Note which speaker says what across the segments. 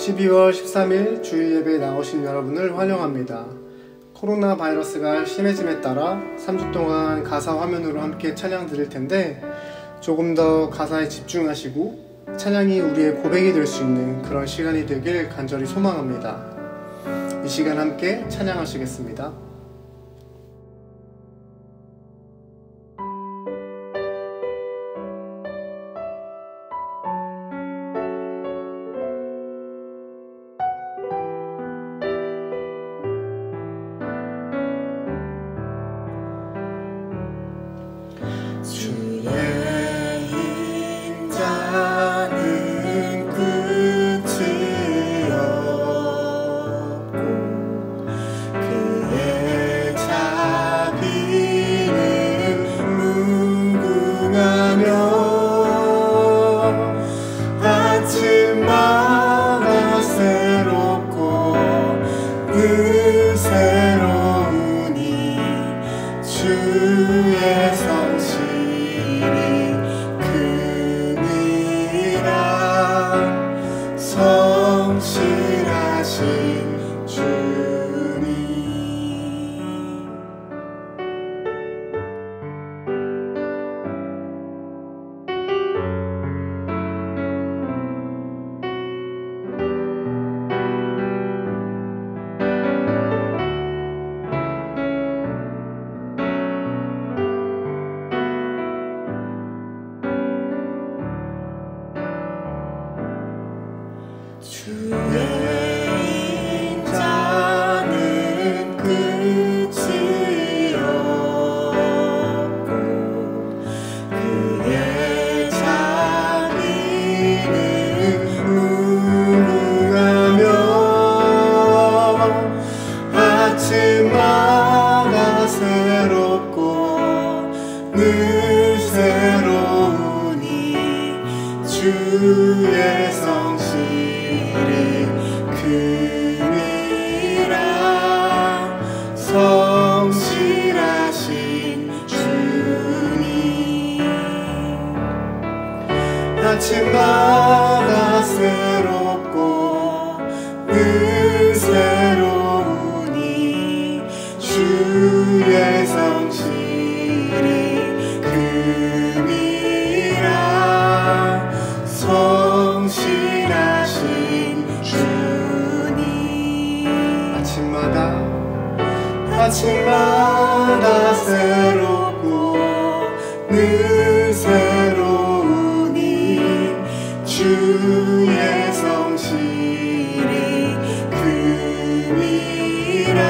Speaker 1: 12월 13일 주일 예배에 나오신 여러분을 환영합니다. 코로나 바이러스가 심해짐에 따라 3주 동안 가사 화면으로 함께 찬양 드릴 텐데 조금 더 가사에 집중하시고 찬양이 우리의 고백이 될 수 있는 그런 시간이 되길 간절히 소망합니다. 이 시간 함께 찬양하시겠습니다.
Speaker 2: 주의 성실이 크니라. 성실하신 주님, 아침마다 새롭고 늘 새로우니 주의 성실이 성실하신 주님, 아침마다 새롭고 늘 새로우니 주의 성실이 크니라.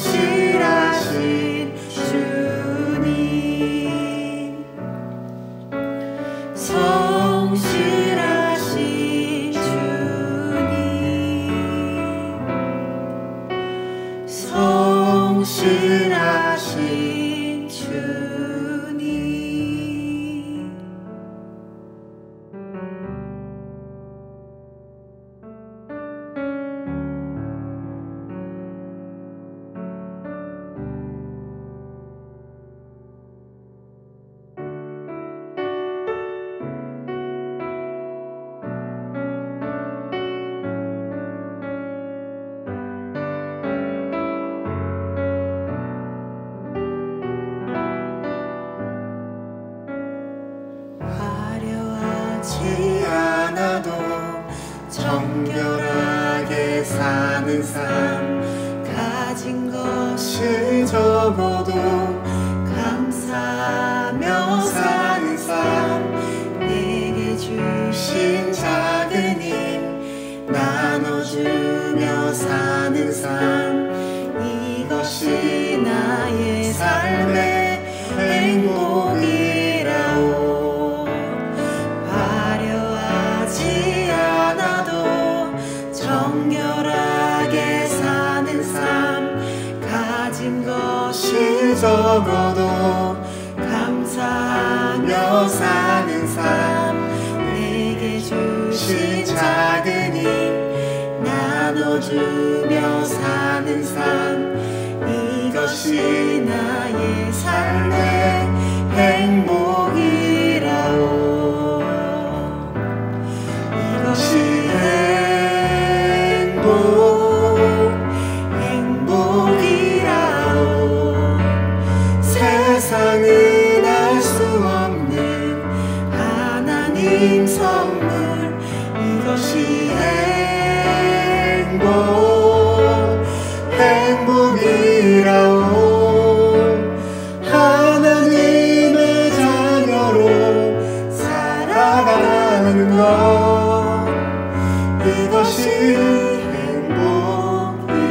Speaker 2: 성실하신 주님, 성실하신 주님, 성실하신 주님. 않아도 정결하게 사는 삶, 가진 것이 적어도 감사하며 사는 삶, 내게 주신 작은 힘 나눠주며 사는 삶, 이것이 나의 삶의 행복이라오. 정결하게 사는 삶, 가진 것이 적어도 감사하며 사는 삶, 내게 주신 작은 힘 나눠주며 사는 삶, 이것이 나의 삶의 행복이라오. 하나님 선물 이것이 행복이라오. 하나님의 자녀로 살아가는 것 이것이 행복이라오.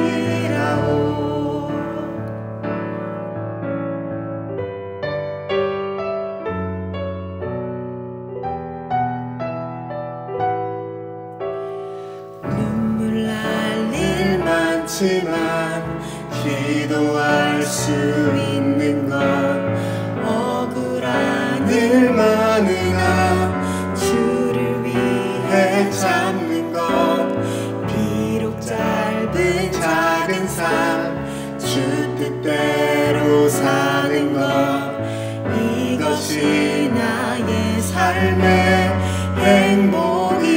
Speaker 2: 눈물 날 일 많지만 기도할 수 있는 것 억울한 일 많으나 주를 위해 잡는 것 비록 짧은 작은 삶 주 뜻대로 사는 것 이것이 나의 삶의 행복이라오.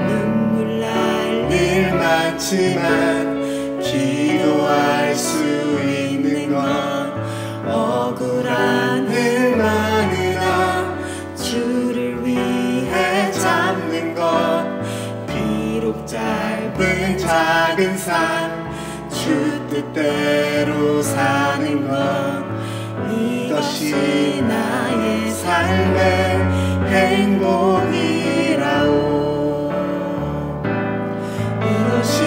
Speaker 2: 눈물 날 일 많지만 기도할 수 있는 것 억울한 일 많으나 주를 위해 잡는 것 비록 짧은 작은 삶 주 뜻대로 사는 것 이것이 나의 삶의 행복이라오. 이것이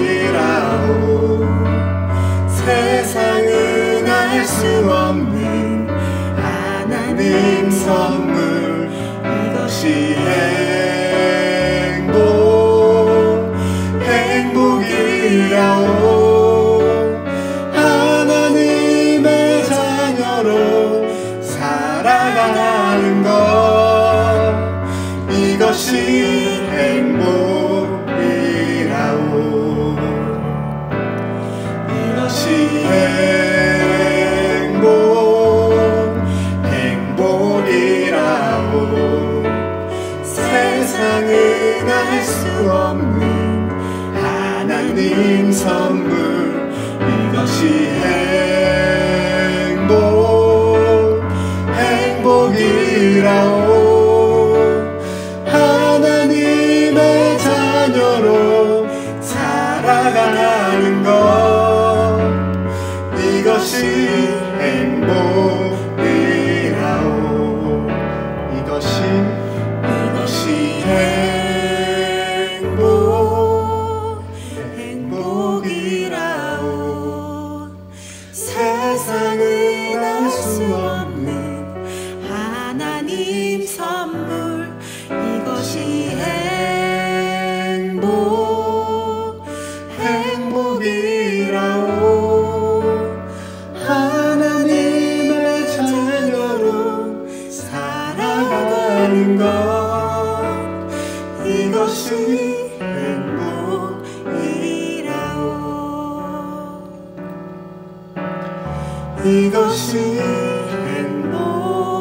Speaker 2: 행복이라오. 세상은 알 수 없는 하나님 선물 이것이 행복이라오. 하나님의 자녀로 살아가는 것 이것이 행복이라오. 이것이 행복이라오. 세상은 알 수 없는 하나님 선물 이것이 행복이라오. 하나님의 자녀로 살아가는 것 이것이 행복이라오. 이것이 행복이라오. 세상은 알 수 없는 하나님 선물 이것이 행복이라오. 하나님의 자녀로 살아가는 것 이것이 행복이라오. 이것이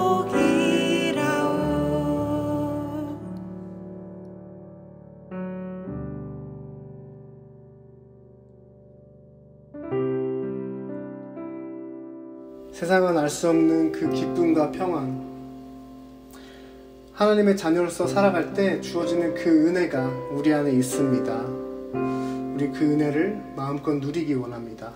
Speaker 2: 행복이라오.
Speaker 1: 세상은 알 수 없는 그 기쁨과 평안, 하나님의 자녀로서 살아갈 때 주어지는 그 은혜가 우리 안에 있습니다. 우리 그 은혜를 마음껏 누리기 원합니다.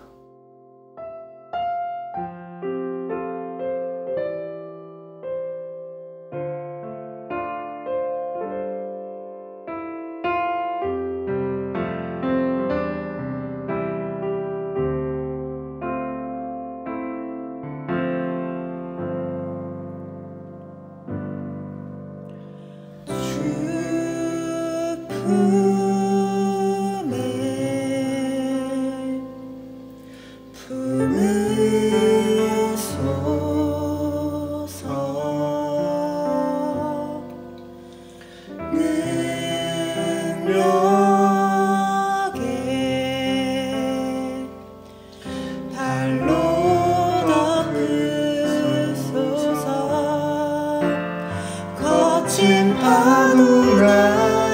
Speaker 2: 거친 파도가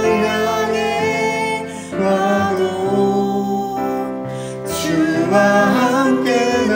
Speaker 2: 향해 와도 주와 함께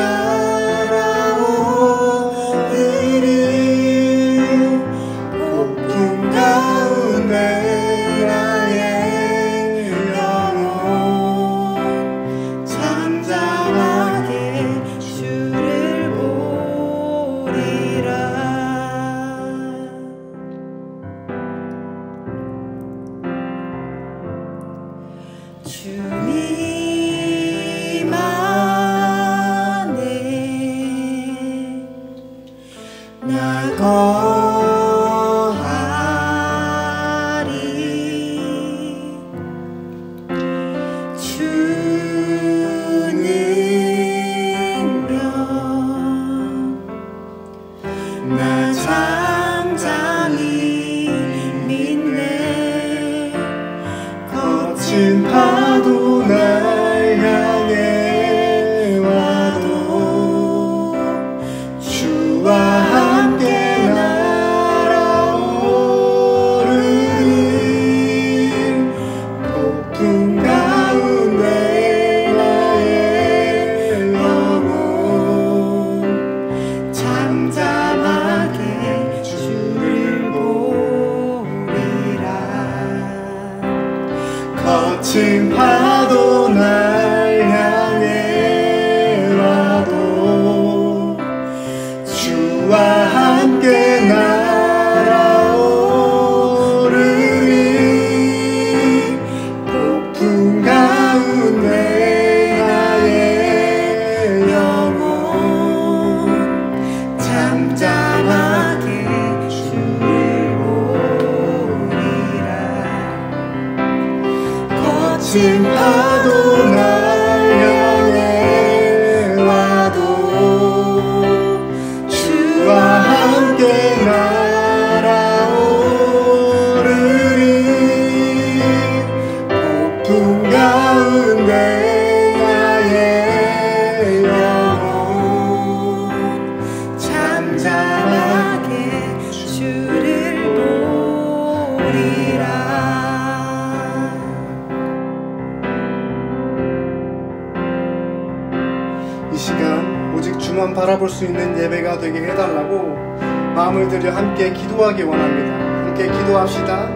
Speaker 1: 오직 주만 바라볼 수 있는 예배가 되게 해달라고 마음을 들여 함께 기도하기 원합니다. 함께 기도합시다.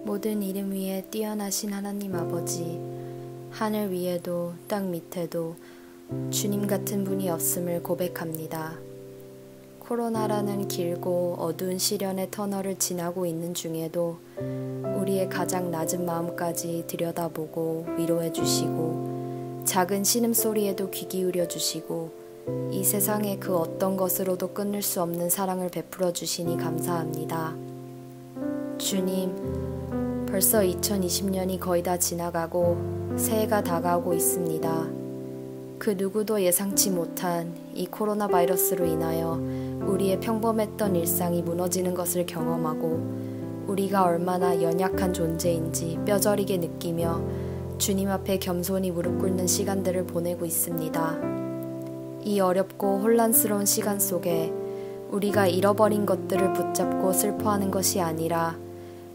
Speaker 3: 모든 이름 위에 뛰어나신 하나님 아버지, 하늘 위에도 땅 밑에도 주님 같은 분이 없음을 고백합니다. 코로나라는 길고 어두운 시련의 터널을 지나고 있는 중에도 우리의 가장 낮은 마음까지 들여다보고 위로해 주시고 작은 신음소리에도 귀 기울여 주시고 이 세상의 그 어떤 것으로도 끊을 수 없는 사랑을 베풀어 주시니 감사합니다. 주님, 벌써 2020년이 거의 다 지나가고 새해가 다가오고 있습니다. 그 누구도 예상치 못한 이 코로나 바이러스로 인하여 우리의 평범했던 일상이 무너지는 것을 경험하고 우리가 얼마나 연약한 존재인지 뼈저리게 느끼며 주님 앞에 겸손히 무릎 꿇는 시간들을 보내고 있습니다. 이 어렵고 혼란스러운 시간 속에 우리가 잃어버린 것들을 붙잡고 슬퍼하는 것이 아니라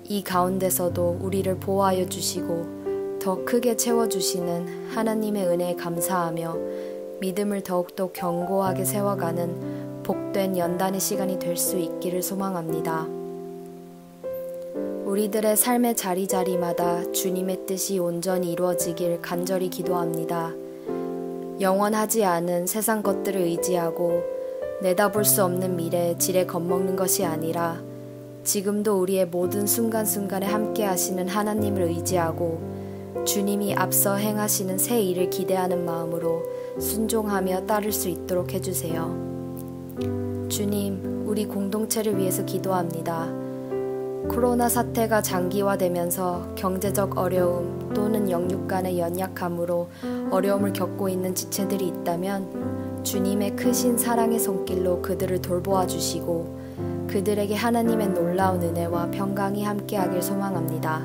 Speaker 3: 이 가운데서도 우리를 보호하여 주시고 더 크게 채워주시는 하나님의 은혜에 감사하며 믿음을 더욱더 견고하게 세워가는 복된 연단의 시간이 될 수 있기를 소망합니다. 우리들의 삶의 자리자리마다 주님의 뜻이 온전히 이루어지길 간절히 기도합니다. 영원하지 않은 세상 것들을 의지하고 내다볼 수 없는 미래에 지레 겁먹는 것이 아니라 지금도 우리의 모든 순간순간에 함께 하시는 하나님을 의지하고 주님이 앞서 행하시는 새 일을 기대하는 마음으로 순종하며 따를 수 있도록 해주세요. 주님, 우리 공동체를 위해서 기도합니다. 코로나 사태가 장기화되면서 경제적 어려움 또는 영육 간의 연약함으로 어려움을 겪고 있는 지체들이 있다면 주님의 크신 사랑의 손길로 그들을 돌보아 주시고 그들에게 하나님의 놀라운 은혜와 평강이 함께하길 소망합니다.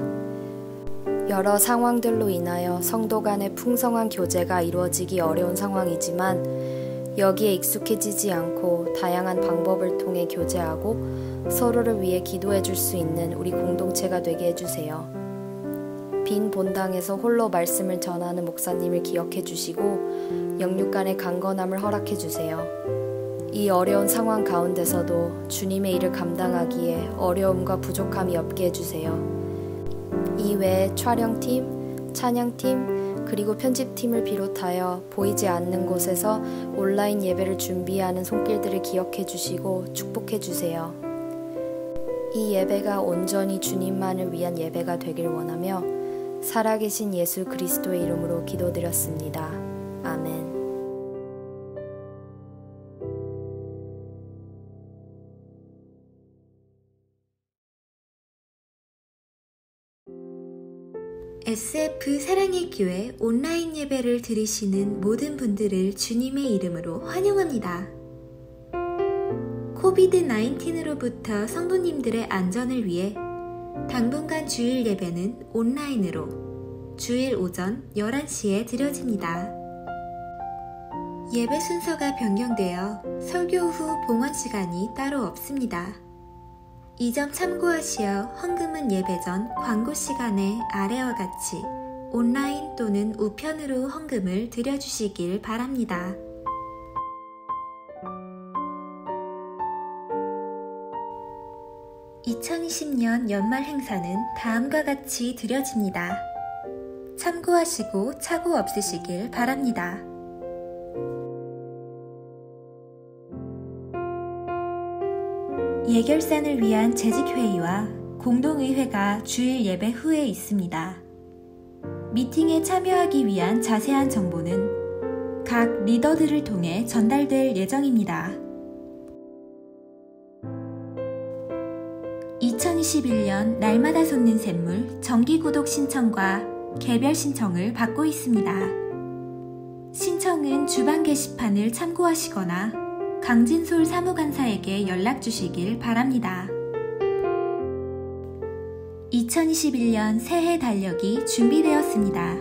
Speaker 3: 여러 상황들로 인하여 성도 간의 풍성한 교제가 이루어지기 어려운 상황이지만 여기에 익숙해지지 않고 다양한 방법을 통해 교제하고 서로를 위해 기도해 줄 수 있는 우리 공동체가 되게 해주세요. 빈 본당에서 홀로 말씀을 전하는 목사님을 기억해 주시고 영육 간의 강건함을 허락해 주세요. 이 어려운 상황 가운데서도 주님의 일을 감당하기에 어려움과 부족함이 없게 해주세요. 이외에 촬영팀, 찬양팀, 그리고 편집팀을 비롯하여 보이지 않는 곳에서 온라인 예배를 준비하는 손길들을 기억해 주시고 축복해 주세요. 이 예배가 온전히 주님만을 위한 예배가 되길 원하며 살아계신 예수 그리스도의 이름으로 기도드렸습니다. 아멘.
Speaker 4: SF 사랑의 교회 온라인 예배를 들으시는 모든 분들을 주님의 이름으로 환영합니다. 코비드-19으로부터 성도님들의 안전을 위해 당분간 주일 예배는 온라인으로 주일 오전 11시에 드려집니다. 예배 순서가 변경되어 설교 후 봉헌 시간이 따로 없습니다. 이 점 참고하시어 헌금은 예배 전 광고 시간에 아래와 같이 온라인 또는 우편으로 헌금을 드려주시길 바랍니다. 2020년 연말 행사는 다음과 같이 드려집니다. 참고하시고 착오 없으시길 바랍니다. 예결산을 위한 재직회의와 공동의회가 주일 예배 후에 있습니다. 미팅에 참여하기 위한 자세한 정보는 각 리더들을 통해 전달될 예정입니다. 2021년 날마다 솟는 샘물 정기구독 신청과 개별 신청을 받고 있습니다. 신청은 주방 게시판을 참고하시거나 강진솔 사무관사에게 연락 주시길 바랍니다. 2021년 새해 달력이 준비되었습니다.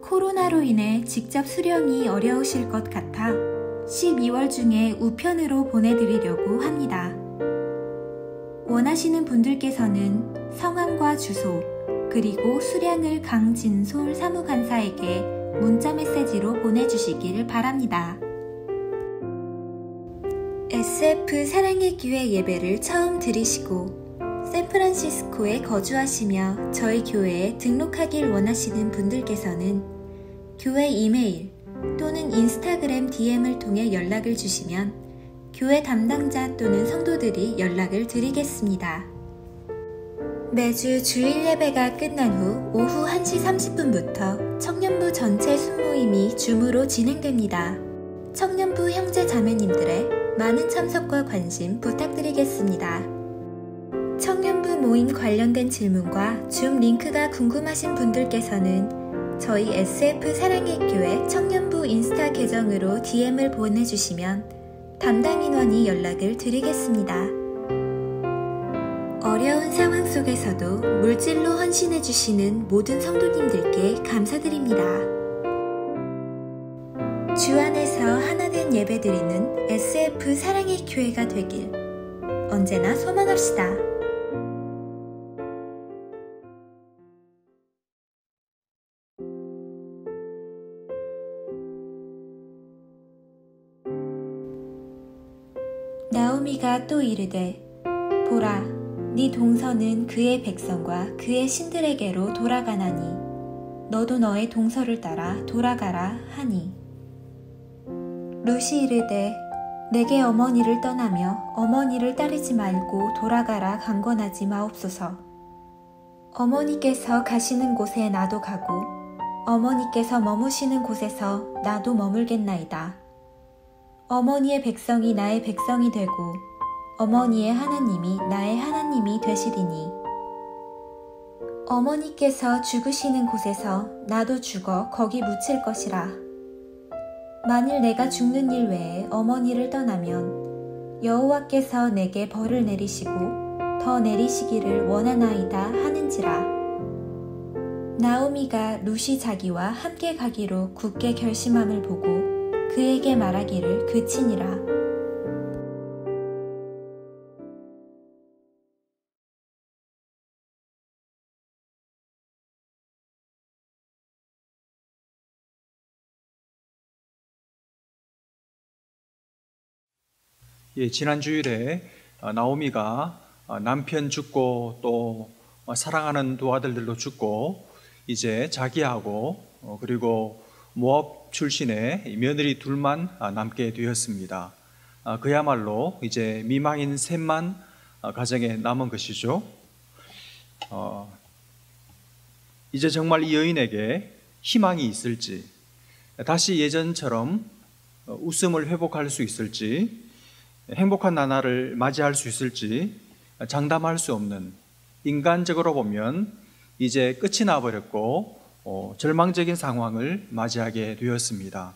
Speaker 4: 코로나로 인해 직접 수령이 어려우실 것 같아 12월 중에 우편으로 보내드리려고 합니다. 원하시는 분들께서는 성함과 주소, 그리고 수량을 강진솔 사무관사에게 문자 메시지로 보내주시길 바랍니다. SF 사랑의 교회 예배를 처음 들으시고 샌프란시스코에 거주하시며 저희 교회에 등록하길 원하시는 분들께서는 교회 이메일 또는 인스타그램 DM을 통해 연락을 주시면 교회 담당자 또는 성도들이 연락을 드리겠습니다. 매주 주일 예배가 끝난 후 오후 1시 30분부터 청년부 전체 순모임이 줌으로 진행됩니다. 청년부 형제 자매님들의 많은 참석과 관심 부탁드리겠습니다. 청년부 모임 관련된 질문과 줌 링크가 궁금하신 분들께서는 저희 SF 사랑의 교회 청년부 인스타 계정으로 DM을 보내주시면 담당 인원이 연락을 드리겠습니다. 어려운 상황 속에서도 물질로 헌신해주시는 모든 성도님들께 감사드립니다. 주 안에서 하나된 예배드리는 SF 사랑의 교회가 되길 언제나 소망합시다. 나오미가 또 이르되 보라 네 동서는 그의 백성과 그의 신들에게로 돌아가나니 너도 너의 동서를 따라 돌아가라 하니 룻이 이르되 내게 어머니를 떠나며 어머니를 따르지 말고 돌아가라 강권하지 마옵소서. 어머니께서 가시는 곳에 나도 가고 어머니께서 머무시는 곳에서 나도 머물겠나이다. 어머니의 백성이 나의 백성이 되고 어머니의 하나님이 나의 하나님이 되시리니 어머니께서 죽으시는 곳에서 나도 죽어 거기 묻힐 것이라. 만일 내가 죽는 일 외에 어머니를 떠나면 여호와께서 내게 벌을 내리시고 더 내리시기를 원하나이다 하는지라. 나오미가 룻이 자기와 함께 가기로 굳게 결심함을 보고 그에게 말하기를 그치니라.
Speaker 5: 지난 주일에 나오미가 남편 죽고 또 사랑하는 두 아들들도 죽고 이제 자기하고 그리고 모압 출신의 며느리 둘만 남게 되었습니다. 그야말로 이제 미망인 셋만 가정에 남은 것이죠. 이제 정말 이 여인에게 희망이 있을지, 다시 예전처럼 웃음을 회복할 수 있을지, 행복한 나날을 맞이할 수 있을지 장담할 수 없는, 인간적으로 보면 이제 끝이 나버렸고 절망적인 상황을 맞이하게 되었습니다.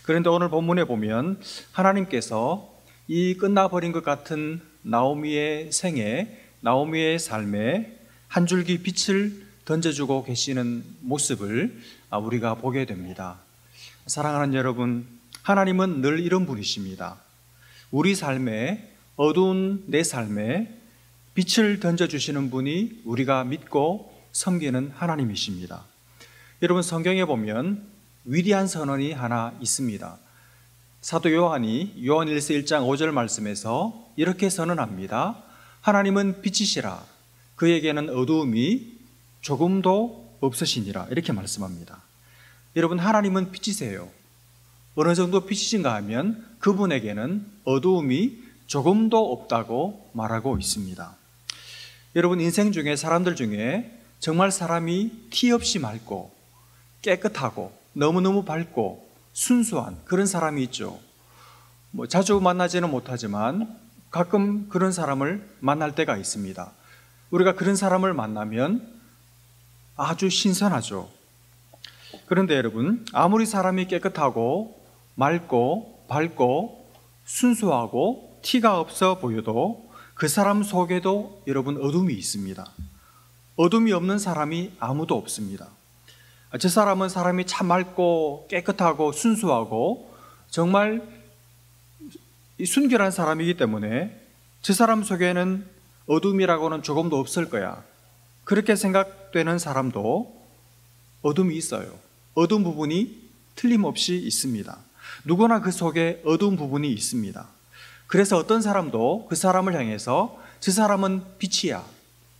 Speaker 5: 그런데 오늘 본문에 보면 하나님께서 이 끝나버린 것 같은 나오미의 생에, 나오미의 삶에 한 줄기 빛을 던져주고 계시는 모습을 우리가 보게 됩니다. 사랑하는 여러분, 하나님은 늘 이런 분이십니다. 우리 삶에, 어두운 내 삶에 빛을 던져주시는 분이 우리가 믿고 섬기는 하나님이십니다. 여러분, 성경에 보면 위대한 선언이 하나 있습니다. 사도 요한이 요한 1서 1장 5절 말씀에서 이렇게 선언합니다. 하나님은 빛이시라. 그에게는 어두움이 조금도 없으시니라. 이렇게 말씀합니다. 여러분, 하나님은 빛이세요. 어느 정도 빛이신가 하면 그분에게는 어두움이 조금도 없다고 말하고 있습니다. 여러분, 인생 중에 사람들 중에 정말 사람이 티 없이 맑고 깨끗하고 너무너무 밝고 순수한 그런 사람이 있죠. 자주 만나지는 못하지만 가끔 그런 사람을 만날 때가 있습니다. 우리가 그런 사람을 만나면 아주 신선하죠. 그런데 여러분, 아무리 사람이 깨끗하고 맑고 밝고 순수하고 티가 없어 보여도 그 사람 속에도 여러분 어둠이 있습니다. 어둠이 없는 사람이 아무도 없습니다. 저 사람은 사람이 참 맑고 깨끗하고 순수하고 정말 순결한 사람이기 때문에 저 사람 속에는 어둠이라고는 조금도 없을 거야. 그렇게 생각되는 사람도 어둠이 있어요. 어두운 부분이 틀림없이 있습니다. 누구나 그 속에 어두운 부분이 있습니다. 그래서 어떤 사람도 그 사람을 향해서 저 사람은 빛이야,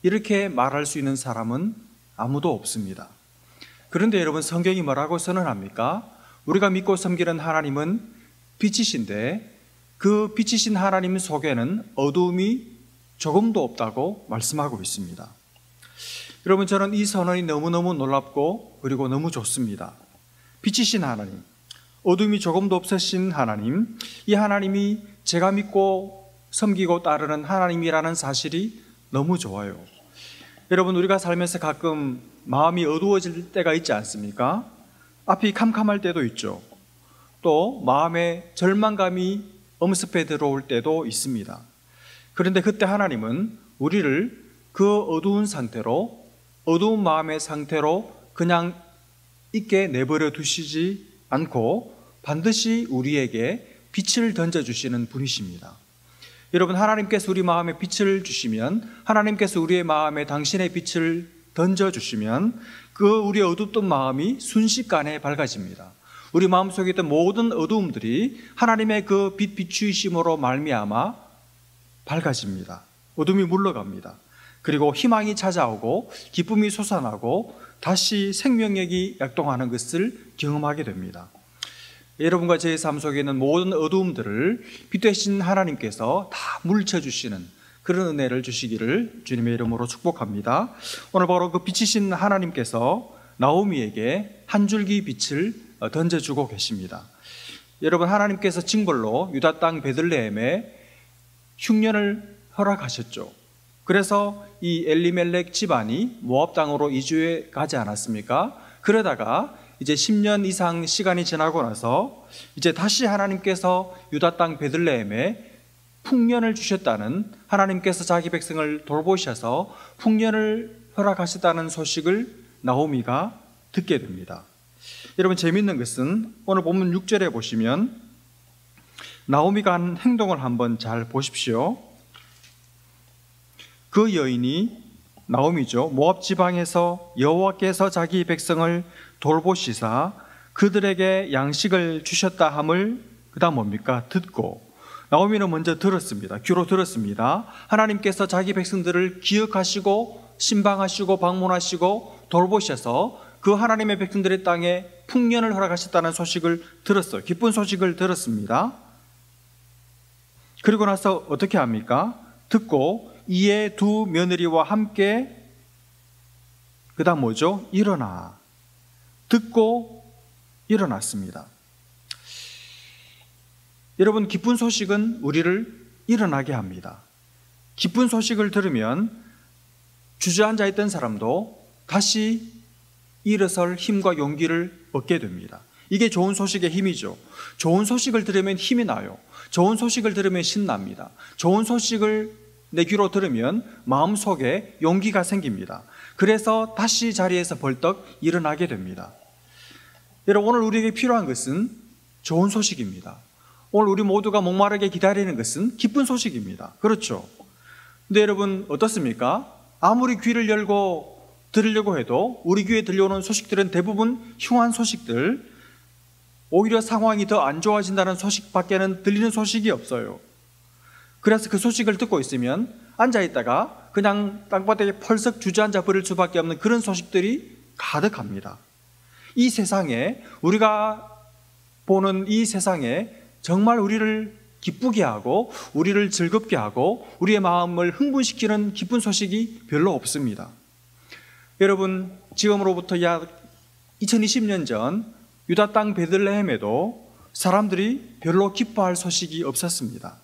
Speaker 5: 이렇게 말할 수 있는 사람은 아무도 없습니다. 그런데 여러분, 성경이 뭐라고 선언합니까? 우리가 믿고 섬기는 하나님은 빛이신데 그 빛이신 하나님 속에는 어두움이 조금도 없다고 말씀하고 있습니다. 여러분, 저는 이 선언이 너무너무 놀랍고 그리고 너무 좋습니다. 빛이신 하나님, 어둠이 조금도 없으신 하나님, 이 하나님이 제가 믿고 섬기고 따르는 하나님이라는 사실이 너무 좋아요. 여러분, 우리가 살면서 가끔 마음이 어두워질 때가 있지 않습니까? 앞이 캄캄할 때도 있죠. 또 마음에 절망감이 엄습해 들어올 때도 있습니다. 그런데 그때 하나님은 우리를 그 어두운 상태로, 어두운 마음의 상태로 그냥 있게 내버려 두시지 않고 반드시 우리에게 빛을 던져주시는 분이십니다. 여러분, 하나님께서 우리 마음에 빛을 주시면, 하나님께서 우리의 마음에 당신의 빛을 던져주시면 그 우리의 어둡던 마음이 순식간에 밝아집니다. 우리 마음속에 있던 모든 어두움들이 하나님의 그 빛 비추이심으로 말미암아 밝아집니다. 어둠이 물러갑니다. 그리고 희망이 찾아오고 기쁨이 솟아나고 다시 생명력이 약동하는 것을 경험하게 됩니다. 여러분과 제 삶 속에 있는 모든 어두움들을 빛 되신 하나님께서 다 물리쳐주시는 그런 은혜를 주시기를 주님의 이름으로 축복합니다. 오늘 바로 그 빛이신 하나님께서 나오미에게 한 줄기 빛을 던져주고 계십니다. 여러분, 하나님께서 징벌로 유다 땅 베들레헴에 흉년을 허락하셨죠. 그래서 이 엘리멜렉 집안이 모압 땅으로 이주해 가지 않았습니까? 그러다가 이제 10년 이상 시간이 지나고 나서 이제 다시 하나님께서 유다 땅 베들레헴에 풍년을 주셨다는, 하나님께서 자기 백성을 돌보셔서 풍년을 허락하셨다는 소식을 나오미가 듣게 됩니다. 여러분, 재미있는 것은 오늘 본문 6절에 보시면 나오미가 한 행동을 한번 잘 보십시오. 그 여인이, 나오미죠, 모압 지방에서 여호와께서 자기 백성을 돌보시사 그들에게 양식을 주셨다 함을, 그 다음 뭡니까? 듣고. 나오미는 먼저 들었습니다. 귀로 들었습니다. 하나님께서 자기 백성들을 기억하시고 신방하시고 방문하시고 돌보셔서 그 하나님의 백성들의 땅에 풍년을 허락하셨다는 소식을 들었어요. 기쁜 소식을 들었습니다. 그리고 나서 어떻게 합니까? 듣고 이에 두 며느리와 함께, 그 다음 뭐죠? 일어나. 듣고 일어났습니다. 여러분, 기쁜 소식은 우리를 일어나게 합니다. 기쁜 소식을 들으면 주저앉아 있던 사람도 다시 일어설 힘과 용기를 얻게 됩니다. 이게 좋은 소식의 힘이죠. 좋은 소식을 들으면 힘이 나요. 좋은 소식을 들으면 신납니다. 좋은 소식을 내 귀로 들으면 마음속에 용기가 생깁니다. 그래서 다시 자리에서 벌떡 일어나게 됩니다. 여러분, 오늘 우리에게 필요한 것은 좋은 소식입니다. 오늘 우리 모두가 목마르게 기다리는 것은 기쁜 소식입니다. 그렇죠? 근데 여러분, 어떻습니까? 아무리 귀를 열고 들으려고 해도 우리 귀에 들려오는 소식들은 대부분 흉한 소식들, 오히려 상황이 더 안 좋아진다는 소식밖에는 들리는 소식이 없어요. 그래서 그 소식을 듣고 있으면 앉아있다가 그냥 땅바닥에 펄썩 주저앉아 버릴 수밖에 없는 그런 소식들이 가득합니다. 이 세상에, 우리가 보는 이 세상에 정말 우리를 기쁘게 하고 우리를 즐겁게 하고 우리의 마음을 흥분시키는 기쁜 소식이 별로 없습니다. 여러분, 지금으로부터 약 2020년 전 유다 땅 베들레헴에도 사람들이 별로 기뻐할 소식이 없었습니다.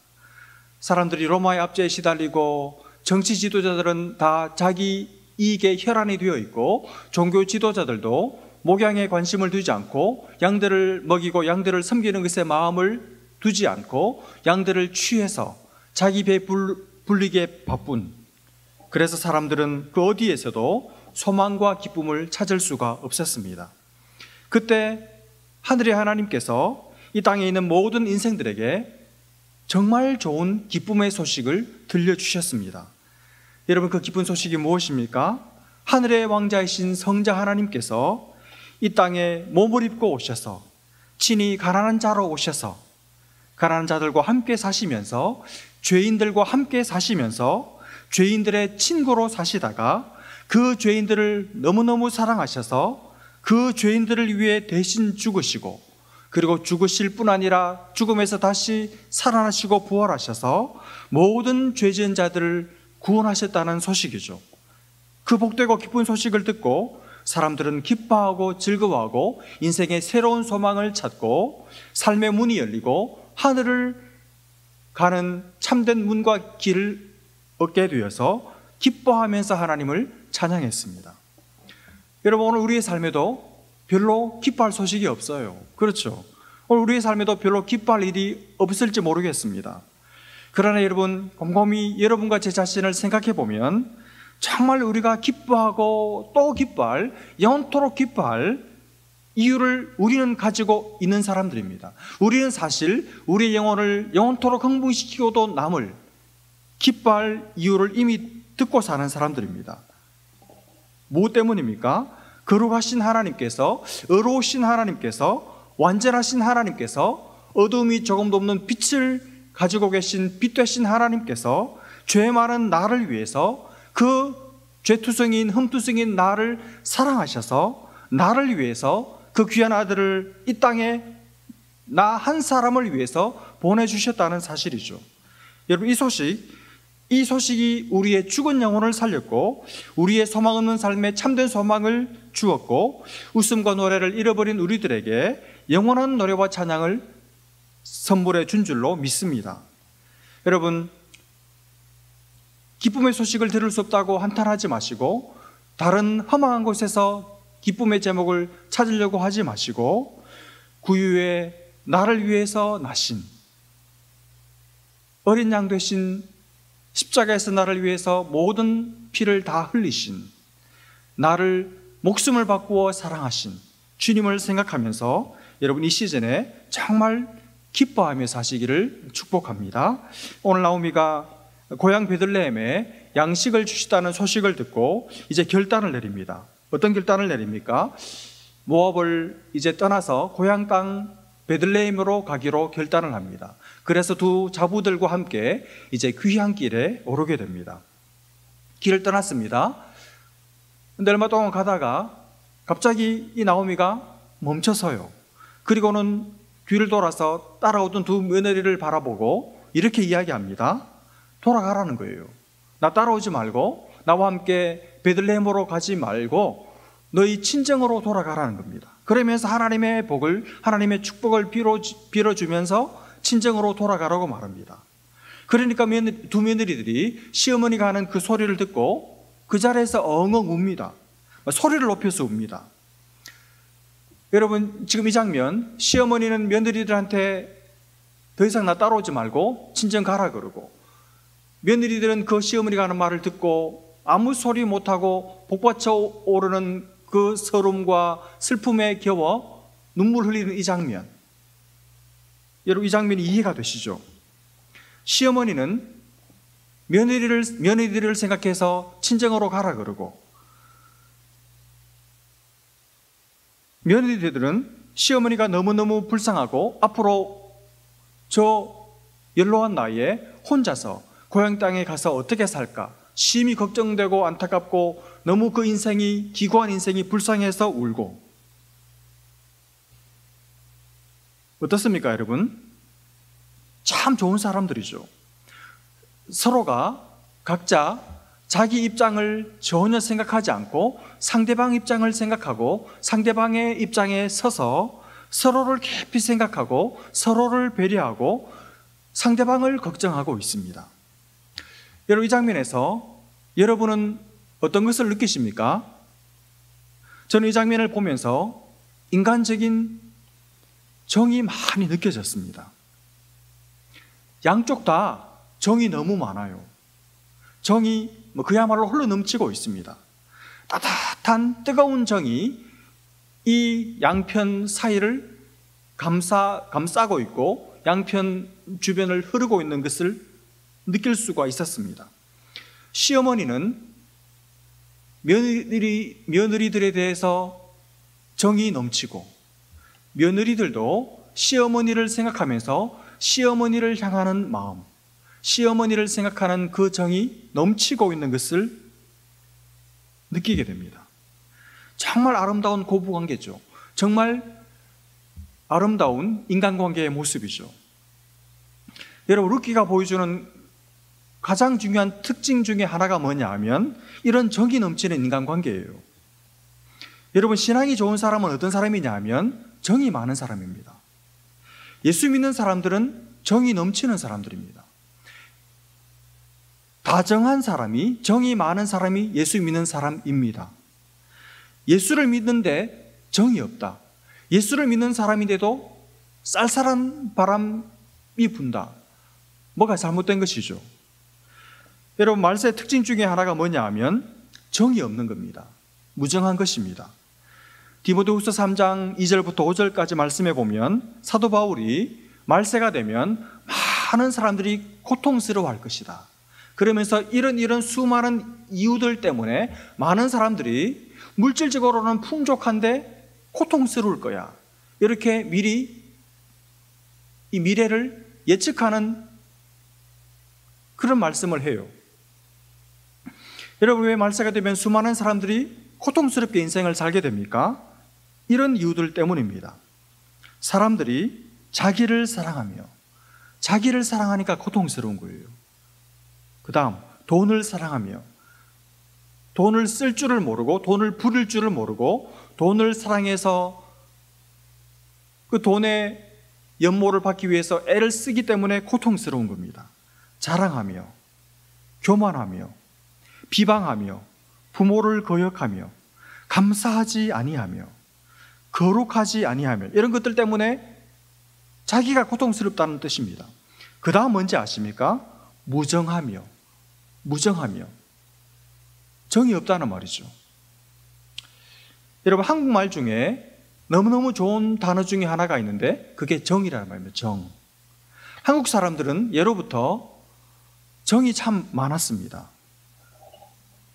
Speaker 5: 사람들이 로마의 압제에 시달리고 정치 지도자들은 다 자기 이익에 혈안이 되어 있고 종교 지도자들도 목양에 관심을 두지 않고 양들을 먹이고 양들을 섬기는 것에 마음을 두지 않고 양들을 취해서 자기 배 불리기에 바쁜, 그래서 사람들은 그 어디에서도 소망과 기쁨을 찾을 수가 없었습니다. 그때 하늘의 하나님께서 이 땅에 있는 모든 인생들에게 정말 좋은 기쁨의 소식을 들려주셨습니다. 여러분, 그 기쁜 소식이 무엇입니까? 하늘의 왕자이신 성자 하나님께서 이 땅에 몸을 입고 오셔서 친히 가난한 자로 오셔서 가난한 자들과 함께 사시면서 죄인들과 함께 사시면서 죄인들의 친구로 사시다가 그 죄인들을 너무너무 사랑하셔서 그 죄인들을 위해 대신 죽으시고, 그리고 죽으실 뿐 아니라 죽음에서 다시 살아나시고 부활하셔서 모든 죄 지은 자들을 구원하셨다는 소식이죠. 그 복되고 기쁜 소식을 듣고 사람들은 기뻐하고 즐거워하고 인생의 새로운 소망을 찾고 삶의 문이 열리고 하늘을 가는 참된 문과 길을 얻게 되어서 기뻐하면서 하나님을 찬양했습니다. 여러분, 오늘 우리의 삶에도 별로 기뻐할 소식이 없어요. 그렇죠? 오늘 우리의 삶에도 별로 기뻐할 일이 없을지 모르겠습니다. 그러나 여러분, 곰곰이 여러분과 제 자신을 생각해 보면 정말 우리가 기뻐하고 또 기뻐할, 영원토록 기뻐할 이유를 우리는 가지고 있는 사람들입니다. 우리는 사실 우리의 영혼을 영원토록 흥분시키고도 남을 기뻐할 이유를 이미 듣고 사는 사람들입니다. 무엇 때문입니까? 거룩하신 하나님께서, 의로우신 하나님께서, 완전하신 하나님께서, 어둠이 조금도 없는 빛을 가지고 계신 빛 되신 하나님께서 죄 많은 나를 위해서, 그 죄투성인 흠투성인 나를 사랑하셔서 나를 위해서 그 귀한 아들을 이 땅에 나 한 사람을 위해서 보내주셨다는 사실이죠. 여러분, 이 소식이 우리의 죽은 영혼을 살렸고 우리의 소망 없는 삶에 참된 소망을 주었고 웃음과 노래를 잃어버린 우리들에게 영원한 노래와 찬양을 선물해 준 줄로 믿습니다. 여러분, 기쁨의 소식을 들을 수 없다고 한탄하지 마시고 다른 험한 곳에서 기쁨의 제목을 찾으려고 하지 마시고 구유에 나를 위해서 나신 어린 양 되신 십자가에서 나를 위해서 모든 피를 다 흘리신, 나를 목숨을 바꾸어 사랑하신 주님을 생각하면서 여러분, 이 시즌에 정말 기뻐하며 사시기를 축복합니다. 오늘 나오미가 고향 베들레헴에 양식을 주시다는 소식을 듣고 이제 결단을 내립니다. 어떤 결단을 내립니까? 모압을 이제 떠나서 고향 땅 베들레헴으로 가기로 결단을 합니다. 그래서 두 자부들과 함께 이제 귀한 길에 오르게 됩니다. 길을 떠났습니다. 근데 얼마 동안 가다가 갑자기 이 나오미가 멈춰서요. 그리고는 뒤를 돌아서 따라오던 두 며느리를 바라보고 이렇게 이야기합니다. 돌아가라는 거예요. 나 따라오지 말고, 나와 함께 베들레헴으로 가지 말고 너희 친정으로 돌아가라는 겁니다. 그러면서 하나님의 복을, 하나님의 축복을 빌어주면서 친정으로 돌아가라고 말합니다. 그러니까 두 며느리들이 시어머니가 하는 그 소리를 듣고 그 자리에서 엉엉 웁니다. 소리를 높여서 웁니다. 여러분, 지금 이 장면, 시어머니는 며느리들한테 더 이상 나 따라오지 말고 친정 가라 그러고, 며느리들은 그 시어머니가 하는 말을 듣고 아무 소리 못하고 복받쳐 오르는 그 서름과 슬픔에 겨워 눈물 흘리는 이 장면, 여러분, 이 장면이 이해가 되시죠? 시어머니는 며느리들을 생각해서 친정으로 가라 그러고, 며느리들은 시어머니가 너무너무 불쌍하고 앞으로 저 연로한 나이에 혼자서 고향 땅에 가서 어떻게 살까? 심히 걱정되고 안타깝고 너무 그 인생이, 기구한 인생이 불쌍해서 울고. 어떻습니까, 여러분? 참 좋은 사람들이죠. 서로가 각자 자기 입장을 전혀 생각하지 않고 상대방 입장을 생각하고 상대방의 입장에 서서 서로를 깊이 생각하고 서로를 배려하고 상대방을 걱정하고 있습니다. 여러분, 이 장면에서 여러분은 어떤 것을 느끼십니까? 저는 이 장면을 보면서 인간적인 정이 많이 느껴졌습니다. 양쪽 다 정이 너무 많아요. 정이 그야말로 흘러넘치고 있습니다. 따뜻한 뜨거운 정이 이 양편 사이를 감싸고 있고 양편 주변을 흐르고 있는 것을 느낄 수가 있었습니다. 시어머니는 며느리들에 대해서 정이 넘치고 며느리들도 시어머니를 생각하면서 시어머니를 향하는 마음, 시어머니를 생각하는 그 정이 넘치고 있는 것을 느끼게 됩니다. 정말 아름다운 고부관계죠. 정말 아름다운 인간관계의 모습이죠. 여러분, 룻기가 보여주는 가장 중요한 특징 중에 하나가 뭐냐 하면 이런 정이 넘치는 인간관계예요. 여러분, 신앙이 좋은 사람은 어떤 사람이냐 하면 정이 많은 사람입니다. 예수 믿는 사람들은 정이 넘치는 사람들입니다. 다정한 사람이, 정이 많은 사람이 예수 믿는 사람입니다. 예수를 믿는데 정이 없다. 예수를 믿는 사람인데도 쌀쌀한 바람이 분다. 뭐가 잘못된 것이죠. 여러분, 말세의 특징 중에 하나가 뭐냐 하면 정이 없는 겁니다. 무정한 것입니다. 디모데후서 3장 2절부터 5절까지 말씀해 보면 사도 바울이 말세가 되면 많은 사람들이 고통스러워할 것이다. 그러면서 이런 수많은 이유들 때문에 많은 사람들이 물질적으로는 풍족한데 고통스러울 거야. 이렇게 미리 이 미래를 예측하는 그런 말씀을 해요. 여러분, 왜 말세가 되면 수많은 사람들이 고통스럽게 인생을 살게 됩니까? 이런 이유들 때문입니다. 사람들이 자기를 사랑하며 자기를 사랑하니까 고통스러운 거예요. 그 다음, 돈을 사랑하며 돈을 쓸 줄을 모르고 돈을 부릴 줄을 모르고 돈을 사랑해서 그 돈의 연모를 받기 위해서 애를 쓰기 때문에 고통스러운 겁니다. 자랑하며 교만하며 비방하며 부모를 거역하며 감사하지 아니하며 거룩하지 아니하며 이런 것들 때문에 자기가 고통스럽다는 뜻입니다. 그 다음 뭔지 아십니까? 무정하며 정이 없다는 말이죠. 여러분, 한국말 중에 너무너무 좋은 단어 중에 하나가 있는데 그게 정이라는 말입니다. 정. 한국 사람들은 예로부터 정이 참 많았습니다.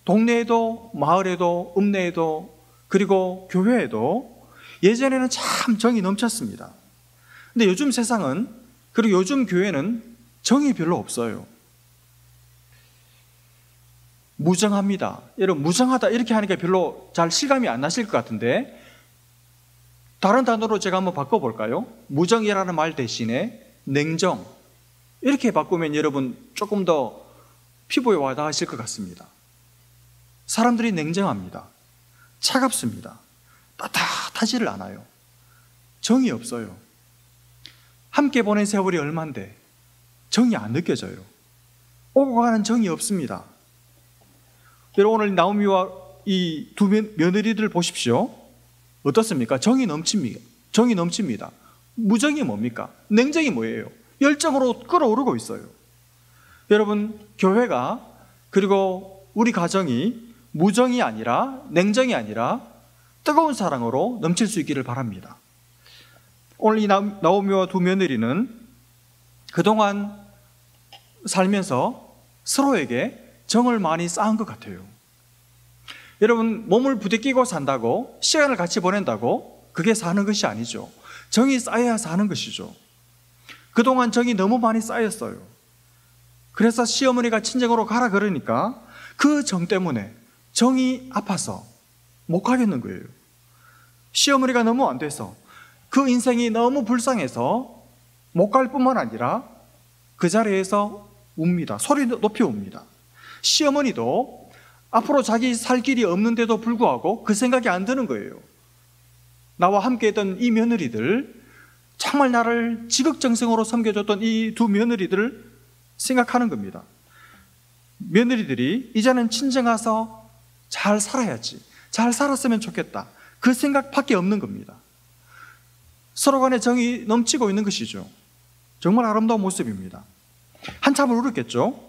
Speaker 5: 동네에도 마을에도 읍내에도 그리고 교회에도 예전에는 참 정이 넘쳤습니다. 근데 요즘 세상은, 그리고 요즘 교회는 정이 별로 없어요. 무정합니다. 여러분, 무정하다 이렇게 하니까 별로 잘 실감이 안 나실 것 같은데 다른 단어로 제가 한번 바꿔볼까요? 무정이라는 말 대신에 냉정, 이렇게 바꾸면 여러분 조금 더 피부에 와닿으실 것 같습니다. 사람들이 냉정합니다. 차갑습니다. 따뜻하지를 않아요. 정이 없어요. 함께 보낸 세월이 얼만데 정이 안 느껴져요. 오고 가는 정이 없습니다. 여러분, 오늘 나오미와 이 두 며느리들 보십시오. 어떻습니까? 정이 넘칩니다. 무정이 뭡니까? 냉정이 뭐예요? 열정으로 끌어오르고 있어요. 여러분, 교회가 그리고 우리 가정이 무정이 아니라 냉정이 아니라 뜨거운 사랑으로 넘칠 수 있기를 바랍니다. 오늘 이 나오미와 두 며느리는 그동안 살면서 서로에게 정을 많이 쌓은 것 같아요. 여러분, 몸을 부대끼고 산다고, 시간을 같이 보낸다고 그게 사는 것이 아니죠. 정이 쌓여야 사는 것이죠. 그동안 정이 너무 많이 쌓였어요. 그래서 시어머니가 친정으로 가라 그러니까 그 정 때문에 정이 아파서 못 가겠는 거예요. 시어머니가 너무 안 돼서 그 인생이 너무 불쌍해서 못 갈 뿐만 아니라 그 자리에서 웁니다. 소리 높이 웁니다. 시어머니도 앞으로 자기 살 길이 없는데도 불구하고 그 생각이 안 드는 거예요. 나와 함께 했던 이 며느리들, 정말 나를 지극정성으로 섬겨줬던 이 두 며느리들을 생각하는 겁니다. 며느리들이 이제는 친정 가서 잘 살아야지, 잘 살았으면 좋겠다, 그 생각밖에 없는 겁니다. 서로 간에 정이 넘치고 있는 것이죠. 정말 아름다운 모습입니다. 한참을 울었겠죠.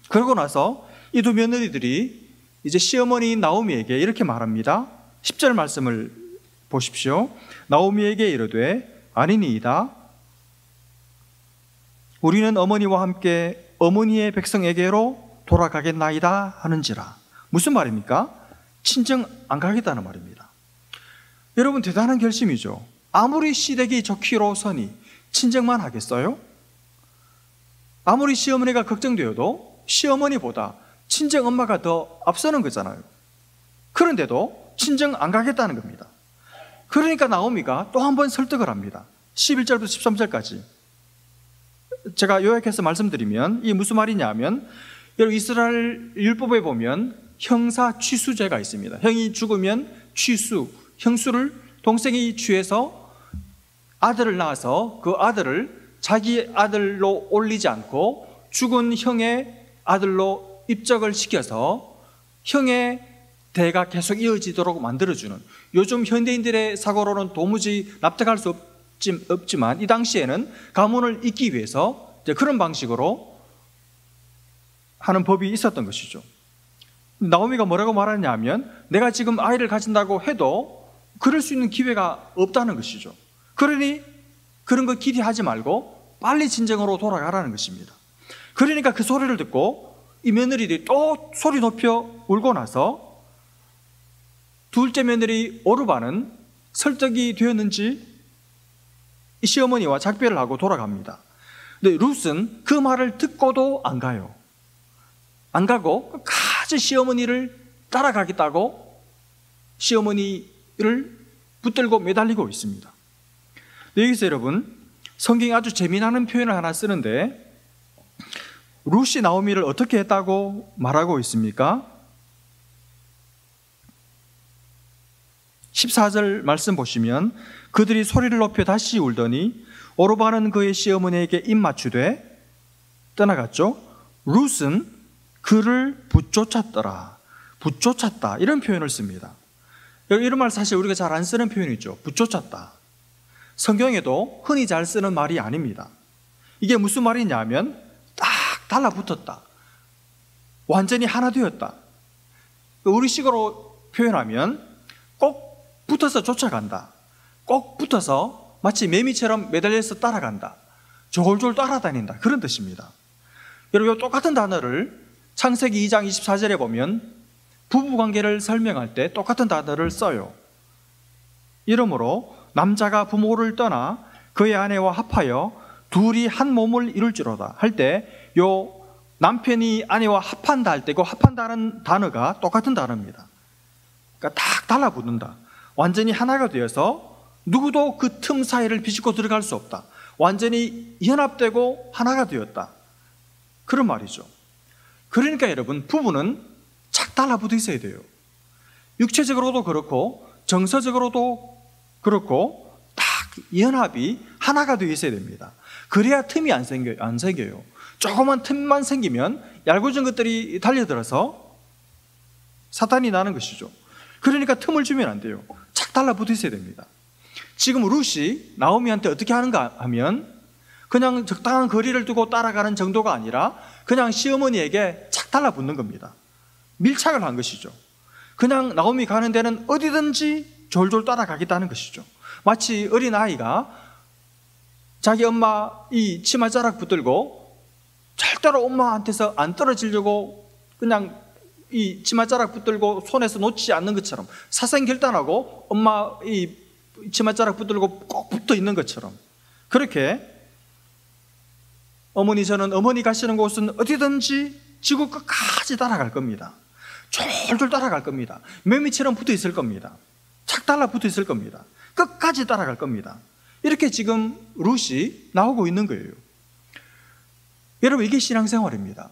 Speaker 5: 그러고 나서 이 두 며느리들이 이제 시어머니 나오미에게 이렇게 말합니다. 10절 말씀을 보십시오. 나오미에게 이르되 아니니이다. 우리는 어머니와 함께 어머니의 백성에게로 돌아가겠나이다 하는지라. 무슨 말입니까? 친정 안 가겠다는 말입니다. 여러분, 대단한 결심이죠. 아무리 시댁이 좋기로서니 친정만 하겠어요? 아무리 시어머니가 걱정되어도 시어머니보다 친정 엄마가 더 앞서는 거잖아요. 그런데도 친정 안 가겠다는 겁니다. 그러니까 나오미가 또 한 번 설득을 합니다. 11절부터 13절까지 제가 요약해서 말씀드리면 이게 무슨 말이냐 하면, 여러분 이스라엘 율법에 보면 형사 취수죄가 있습니다. 형이 죽으면 취수, 형수를 동생이 취해서 아들을 낳아서 그 아들을 자기 아들로 올리지 않고 죽은 형의 아들로 입적을 시켜서 형의 대가 계속 이어지도록 만들어주는, 요즘 현대인들의 사고로는 도무지 납득할 수 없지만 이 당시에는 가문을 잇기 위해서 그런 방식으로 하는 법이 있었던 것이죠. 나오미가 뭐라고 말하냐 하면, 내가 지금 아이를 가진다고 해도 그럴 수 있는 기회가 없다는 것이죠. 그러니 그런 거 기대하지 말고 빨리 친정으로 돌아가라는 것입니다. 그러니까 그 소리를 듣고 이 며느리들이 또 소리 높여 울고 나서 둘째 며느리 오르바는 설득이 되었는지 이 시어머니와 작별을 하고 돌아갑니다. 근데 룻은 그 말을 듣고도 안 가요. 안 가고 끝까지 시어머니를 따라가겠다고 시어머니를 붙들고 매달리고 있습니다. 여기서 여러분, 성경이 아주 재미나는 표현을 하나 쓰는데, 룻이 나오미를 어떻게 했다고 말하고 있습니까? 14절 말씀 보시면, 그들이 소리를 높여 다시 울더니 오르바는 그의 시어머니에게 입 맞추되 떠나갔죠. 룻은 그를 붙쫓았더라. 붙쫓았다, 이런 표현을 씁니다. 이런 말 사실 우리가 잘 안 쓰는 표현이죠. 붙쫓았다. 성경에도 흔히 잘 쓰는 말이 아닙니다. 이게 무슨 말이냐 하면 딱 달라붙었다, 완전히 하나 되었다. 우리식으로 표현하면 꼭 붙어서 쫓아간다, 꼭 붙어서 마치 매미처럼 매달려서 따라간다, 졸졸 따라다닌다, 그런 뜻입니다. 여러분, 똑같은 단어를 창세기 2장 24절에 보면 부부관계를 설명할 때 똑같은 단어를 써요. 이러므로 남자가 부모를 떠나 그의 아내와 합하여 둘이 한 몸을 이룰지로다 할 때, 요 남편이 아내와 합한다 할 때 그 합한다는 단어가 똑같은 단어입니다. 그러니까 딱 달라붙는다, 완전히 하나가 되어서 누구도 그 틈 사이를 비집고 들어갈 수 없다, 완전히 연합되고 하나가 되었다, 그런 말이죠. 그러니까 여러분, 부부는 착 달라붙어 있어야 돼요. 육체적으로도 그렇고 정서적으로도 그렇고 딱 연합이 하나가 되어 있어야 됩니다. 그래야 틈이 안 생겨요. 조그만 틈만 생기면 얄궂은 것들이 달려들어서 사탄이 나는 것이죠. 그러니까 틈을 주면 안 돼요. 착 달라붙어 있어야 됩니다. 지금 룻이 나오미한테 어떻게 하는가 하면, 그냥 적당한 거리를 두고 따라가는 정도가 아니라 그냥 시어머니에게 착 달라붙는 겁니다. 밀착을 한 것이죠. 그냥 나오미 가는 데는 어디든지 졸졸 따라가겠다는 것이죠. 마치 어린아이가 자기 엄마 이 치마자락 붙들고 절대로 엄마한테서 안 떨어지려고 그냥 이 치마자락 붙들고 손에서 놓지 않는 것처럼, 사생결단하고 엄마 이 치마자락 붙들고 꼭 붙어 있는 것처럼, 그렇게 어머니, 저는 어머니 가시는 곳은 어디든지 지구 끝까지 따라갈 겁니다. 졸졸 따라갈 겁니다. 매미처럼 붙어 있을 겁니다. 착 달라붙어 있을 겁니다. 끝까지 따라갈 겁니다. 이렇게 지금 룻이 나오고 있는 거예요. 여러분, 이게 신앙생활입니다.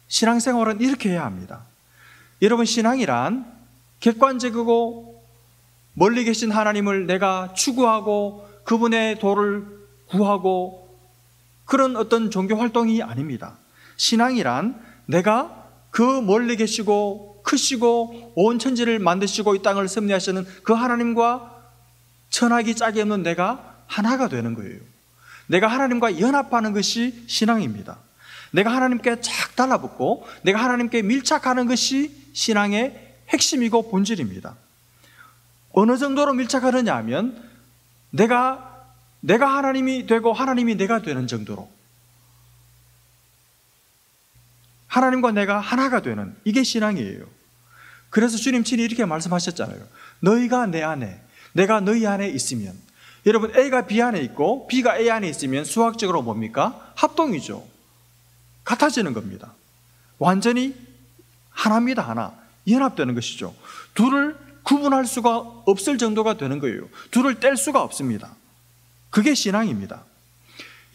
Speaker 5: 신앙생활은 이렇게 해야 합니다. 여러분, 신앙이란 객관적이고 멀리 계신 하나님을 내가 추구하고 그분의 도를 구하고 그런 어떤 종교 활동이 아닙니다. 신앙이란 내가 그 멀리 계시고 크시고 온 천지를 만드시고 이 땅을 섭리하시는 그 하나님과 천하기 짝이 없는 내가 하나가 되는 거예요. 내가 하나님과 연합하는 것이 신앙입니다. 내가 하나님께 착 달라붙고 내가 하나님께 밀착하는 것이 신앙의 핵심이고 본질입니다. 어느 정도로 밀착하느냐 하면 내가 하나님이 되고 하나님이 내가 되는 정도로, 하나님과 내가 하나가 되는, 이게 신앙이에요. 그래서 주님 친히 이렇게 말씀하셨잖아요. 너희가 내 안에, 내가 너희 안에 있으면. 여러분, A가 B 안에 있고 B가 A 안에 있으면 수학적으로 뭡니까? 합동이죠. 같아지는 겁니다. 완전히 하나입니다. 하나. 연합되는 것이죠. 둘을 구분할 수가 없을 정도가 되는 거예요. 둘을 뗄 수가 없습니다. 그게 신앙입니다.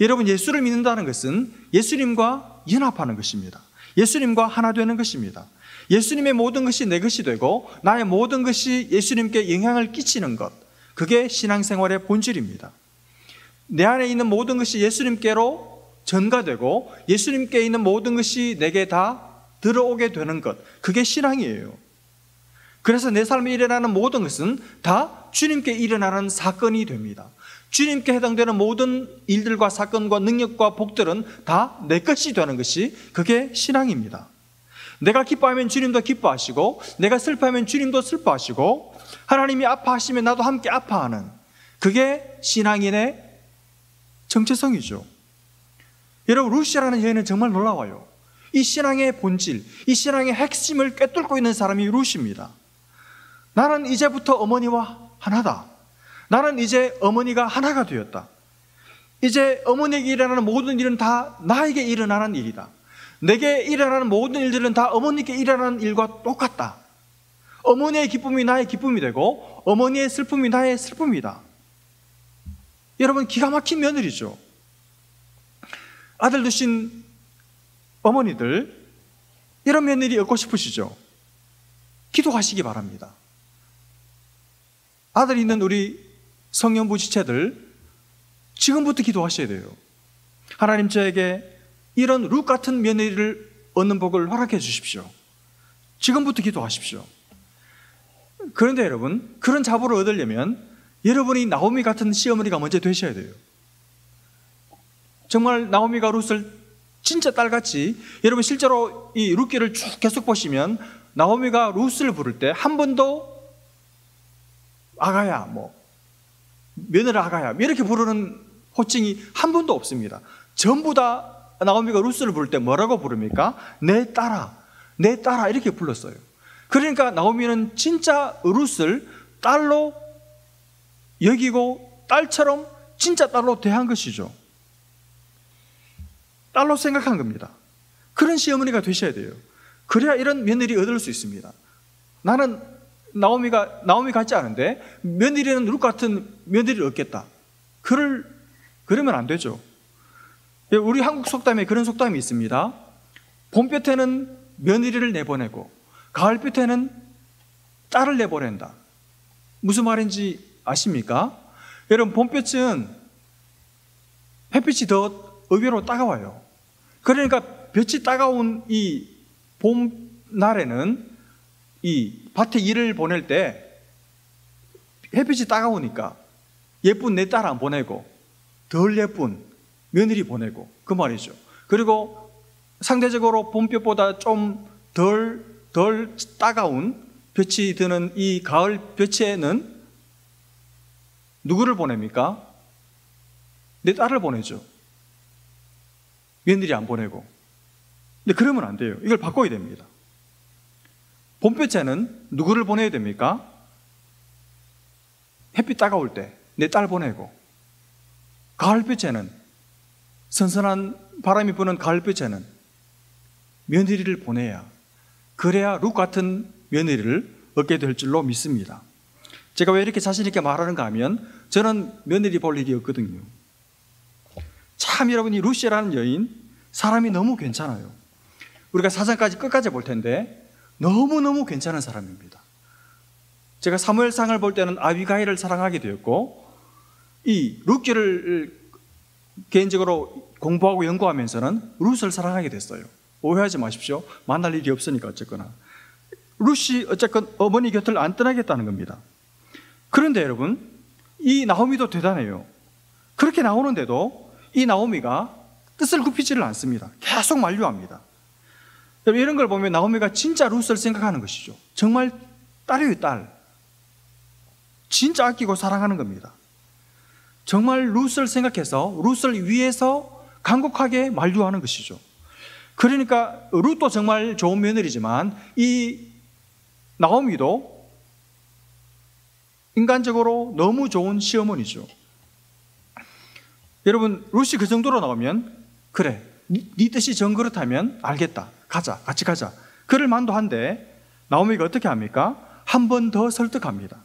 Speaker 5: 여러분, 예수를 믿는다는 것은 예수님과 연합하는 것입니다. 예수님과 하나 되는 것입니다. 예수님의 모든 것이 내 것이 되고 나의 모든 것이 예수님께 영향을 끼치는 것, 그게 신앙생활의 본질입니다. 내 안에 있는 모든 것이 예수님께로 전가되고 예수님께 있는 모든 것이 내게 다 들어오게 되는 것, 그게 신앙이에요. 그래서 내 삶에 일어나는 모든 것은 다 주님께 일어나는 사건이 됩니다. 주님께 해당되는 모든 일들과 사건과 능력과 복들은 다 내 것이 되는 것이, 그게 신앙입니다. 내가 기뻐하면 주님도 기뻐하시고 내가 슬퍼하면 주님도 슬퍼하시고 하나님이 아파하시면 나도 함께 아파하는, 그게 신앙인의 정체성이죠. 여러분, 룻이라는 여인은 정말 놀라워요. 이 신앙의 본질, 이 신앙의 핵심을 꿰뚫고 있는 사람이 룻입니다. 나는 이제부터 어머니와 하나다. 나는 이제 어머니가 하나가 되었다. 이제 어머니에게 일어나는 모든 일은 다 나에게 일어나는 일이다. 내게 일어나는 모든 일들은 다 어머니께 일어나는 일과 똑같다. 어머니의 기쁨이 나의 기쁨이 되고 어머니의 슬픔이 나의 슬픔이다. 여러분, 기가 막힌 며느리죠. 아들 두신 어머니들, 이런 며느리 얻고 싶으시죠? 기도하시기 바랍니다. 아들 있는 우리 성년부 지체들, 지금부터 기도하셔야 돼요. 하나님, 저에게 이런 룻 같은 며느리를 얻는 복을 허락해 주십시오. 지금부터 기도하십시오. 그런데 여러분, 그런 자부를 얻으려면 여러분이 나오미 같은 시어머니가 먼저 되셔야 돼요. 정말 나오미가 룻을 진짜 딸같이, 여러분 실제로 이 룻기를 쭉 계속 보시면 나오미가 룻을 부를 때 한 번도 아가야, 며느리 아가야 이렇게 부르는 호칭이 한 번도 없습니다. 전부 다 나오미가 룻을 부를 때 뭐라고 부릅니까? 내 딸아, 내 딸아 이렇게 불렀어요. 그러니까 나오미는 진짜 룻을 딸로 여기고 딸처럼 진짜 딸로 대한 것이죠. 딸로 생각한 겁니다. 그런 시어머니가 되셔야 돼요. 그래야 이런 며느리 얻을 수 있습니다. 나는 나오미 같지 않은데 며느리는 룻 같은 며느리를 얻겠다. 그러면 안 되죠. 우리 한국 속담에 그런 속담이 있습니다. 봄볕에는 며느리를 내보내고 가을볕에는 딸을 내보낸다. 무슨 말인지 아십니까? 여러분, 봄볕은 햇빛이 더 의외로 따가워요. 그러니까 볕이 따가운 이 봄날에는 이 밭에 일을 보낼 때 햇빛이 따가우니까 예쁜 내 딸 안 보내고 덜 예쁜 며느리 보내고, 그 말이죠. 그리고 상대적으로 봄볕보다 좀 덜 따가운 볕이 드는 이 가을 볕에는 누구를 보냅니까? 내 딸을 보내죠. 며느리 안 보내고. 근데 그러면 안 돼요. 이걸 바꿔야 됩니다. 봄볕에는 누구를 보내야 됩니까? 햇빛 따가울 때 내 딸 보내고, 가을볕에는 선선한 바람이 부는 가을볕에는 며느리를 보내야, 그래야 룻 같은 며느리를 얻게 될 줄로 믿습니다. 제가 왜 이렇게 자신 있게 말하는가 하면 저는 며느리 볼 일이 없거든요. 참 여러분, 이 룻이라는 여인 사람이 너무 괜찮아요. 우리가 사장까지 끝까지 볼 텐데 너무너무 괜찮은 사람입니다. 제가 사무엘상을 볼 때는 아비가일을 사랑하게 되었고, 이 룻기를 개인적으로 공부하고 연구하면서는 룻을 사랑하게 됐어요. 오해하지 마십시오. 만날 일이 없으니까. 어쨌거나 룻이 어쨌건 어머니 곁을 안 떠나겠다는 겁니다. 그런데 여러분, 이 나오미도 대단해요. 그렇게 나오는데도 이 나오미가 뜻을 굽히지를 않습니다. 계속 만류합니다. 여러분, 이런 걸 보면 나오미가 진짜 룻을 생각하는 것이죠. 정말 딸이에요, 딸. 진짜 아끼고 사랑하는 겁니다. 정말 룻을 생각해서 룻을 위해서 간곡하게 만류하는 것이죠. 그러니까 룻도 정말 좋은 며느리지만 이 나오미도 인간적으로 너무 좋은 시어머니죠. 여러분, 룻이 그 정도로 나오면 그래, 네 뜻이 정 그렇다면 알겠다, 가자, 같이 가자, 그럴 만도 한데 나오미가 어떻게 합니까? 한 번 더 설득합니다.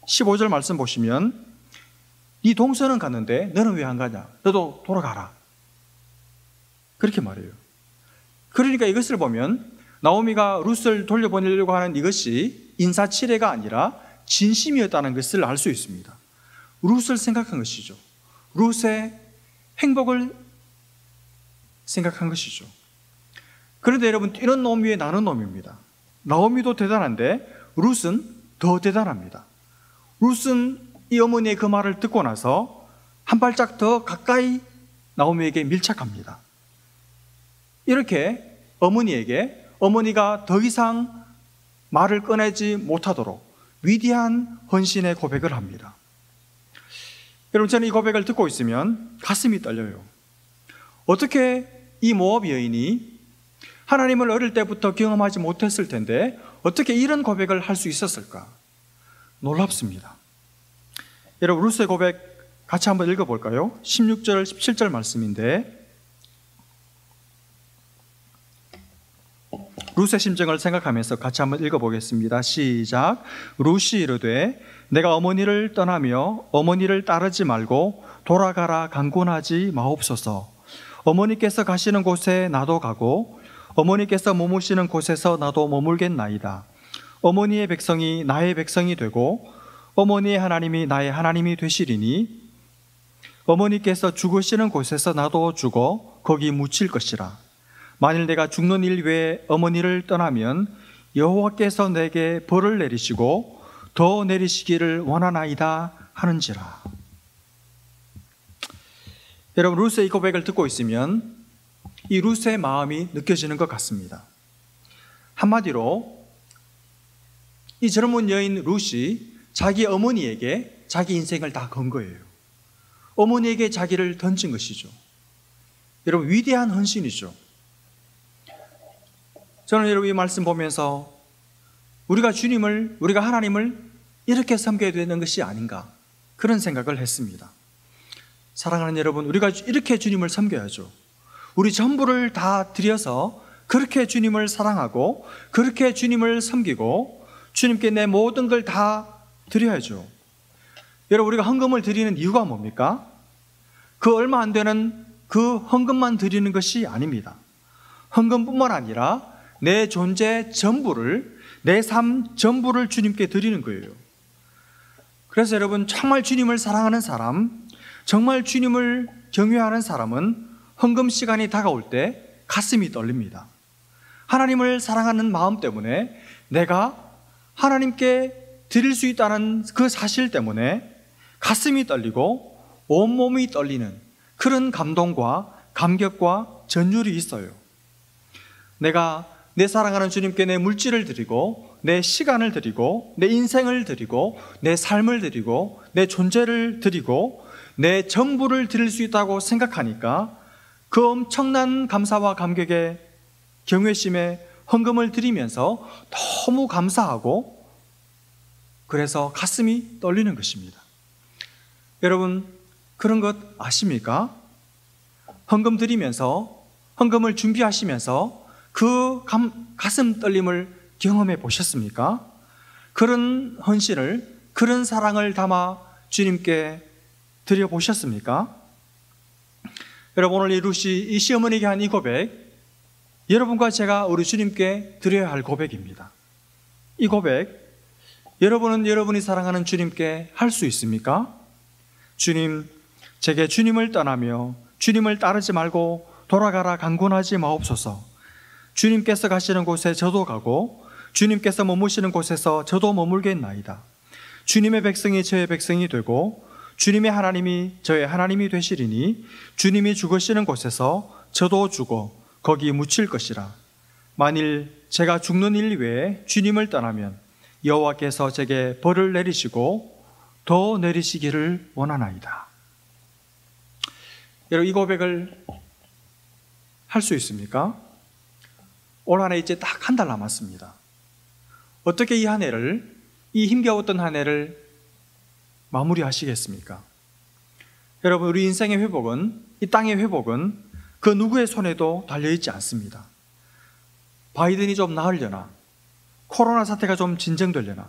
Speaker 5: 15절 말씀 보시면 네 동서는 갔는데 너는 왜 안 가냐? 너도 돌아가라. 그렇게 말해요. 그러니까 이것을 보면 나오미가 룻을 돌려보내려고 하는 이것이 인사치레가 아니라 진심이었다는 것을 알 수 있습니다. 룻을 생각한 것이죠. 룻의 행복을 생각한 것이죠. 그런데 여러분, 이런 놈 위에 나는 놈입니다. 나오미도 대단한데 룻은 더 대단합니다. 룻은 이 어머니의 그 말을 듣고 나서 한 발짝 더 가까이 나오미에게 밀착합니다. 이렇게 어머니에게, 어머니가 더 이상 말을 꺼내지 못하도록 위대한 헌신의 고백을 합니다. 여러분, 저는 이 고백을 듣고 있으면 가슴이 떨려요. 어떻게 이 모압 여인이 하나님을 어릴 때부터 경험하지 못했을 텐데 어떻게 이런 고백을 할 수 있었을까? 놀랍습니다. 여러분, 룻의 고백 같이 한번 읽어볼까요? 16절, 17절 말씀인데, 룻의 심정을 생각하면서 같이 한번 읽어보겠습니다. 시작. 룻이 이르되 내가 어머니를 떠나며 어머니를 따르지 말고 돌아가라 강권하지 마옵소서. 어머니께서 가시는 곳에 나도 가고 어머니께서 머무시는 곳에서 나도 머물겠나이다. 어머니의 백성이 나의 백성이 되고 어머니의 하나님이 나의 하나님이 되시리니 어머니께서 죽으시는 곳에서 나도 죽어 거기 묻힐 것이라. 만일 내가 죽는 일 외에 어머니를 떠나면 여호와께서 내게 벌을 내리시고 더 내리시기를 원하나이다 하는지라. 여러분, 룻의 이 고백을 듣고 있으면 이 룻의 마음이 느껴지는 것 같습니다. 한마디로 이 젊은 여인 룻이 자기 어머니에게 자기 인생을 다 건 거예요. 어머니에게 자기를 던진 것이죠. 여러분, 위대한 헌신이죠. 저는 여러분 이 말씀 보면서 우리가 하나님을 이렇게 섬겨야 되는 것이 아닌가, 그런 생각을 했습니다. 사랑하는 여러분, 우리가 이렇게 주님을 섬겨야죠. 우리 전부를 다 드려서 그렇게 주님을 사랑하고 그렇게 주님을 섬기고 주님께 내 모든 걸 다 드려야죠. 여러분, 우리가 헌금을 드리는 이유가 뭡니까? 그 얼마 안 되는 그 헌금만 드리는 것이 아닙니다. 헌금뿐만 아니라 내 존재 전부를, 내 삶 전부를 주님께 드리는 거예요. 그래서 여러분, 정말 주님을 사랑하는 사람, 정말 주님을 경외하는 사람은 헌금 시간이 다가올 때 가슴이 떨립니다. 하나님을 사랑하는 마음 때문에, 내가 하나님께 드릴 수 있다는 그 사실 때문에 가슴이 떨리고 온몸이 떨리는 그런 감동과 감격과 전율이 있어요. 내가 내 사랑하는 주님께 내 물질을 드리고 내 시간을 드리고 내 인생을 드리고 내 삶을 드리고 내 존재를 드리고 내 전부를 드릴 수 있다고 생각하니까 그 엄청난 감사와 감격의 경외심에 헌금을 드리면서 너무 감사하고, 그래서 가슴이 떨리는 것입니다. 여러분, 그런 것 아십니까? 헌금 드리면서 헌금을 준비하시면서 그 가슴 떨림을 경험해 보셨습니까? 그런 헌신을, 그런 사랑을 담아 주님께 드려보셨습니까? 여러분, 오늘 이 루시, 이 시어머니에게 한 이 고백, 여러분과 제가 우리 주님께 드려야 할 고백입니다. 이 고백, 여러분은 여러분이 사랑하는 주님께 할 수 있습니까? 주님, 제게 주님을 떠나며 주님을 따르지 말고 돌아가라 강권하지 마옵소서. 주님께서 가시는 곳에 저도 가고 주님께서 머무시는 곳에서 저도 머물겠나이다. 주님의 백성이 저의 백성이 되고 주님의 하나님이 저의 하나님이 되시리니 주님이 죽으시는 곳에서 저도 죽어 거기 묻힐 것이라. 만일 제가 죽는 일 외에 주님을 떠나면 여호와께서 제게 벌을 내리시고 더 내리시기를 원하나이다. 여러분, 이 고백을 할 수 있습니까? 올 한 해 이제 딱 한 달 남았습니다. 어떻게 이 한 해를, 이 힘겨웠던 한 해를 마무리하시겠습니까? 여러분, 우리 인생의 회복은, 이 땅의 회복은 그 누구의 손에도 달려있지 않습니다. 바이든이 좀 나으려나, 코로나 사태가 좀 진정되려나,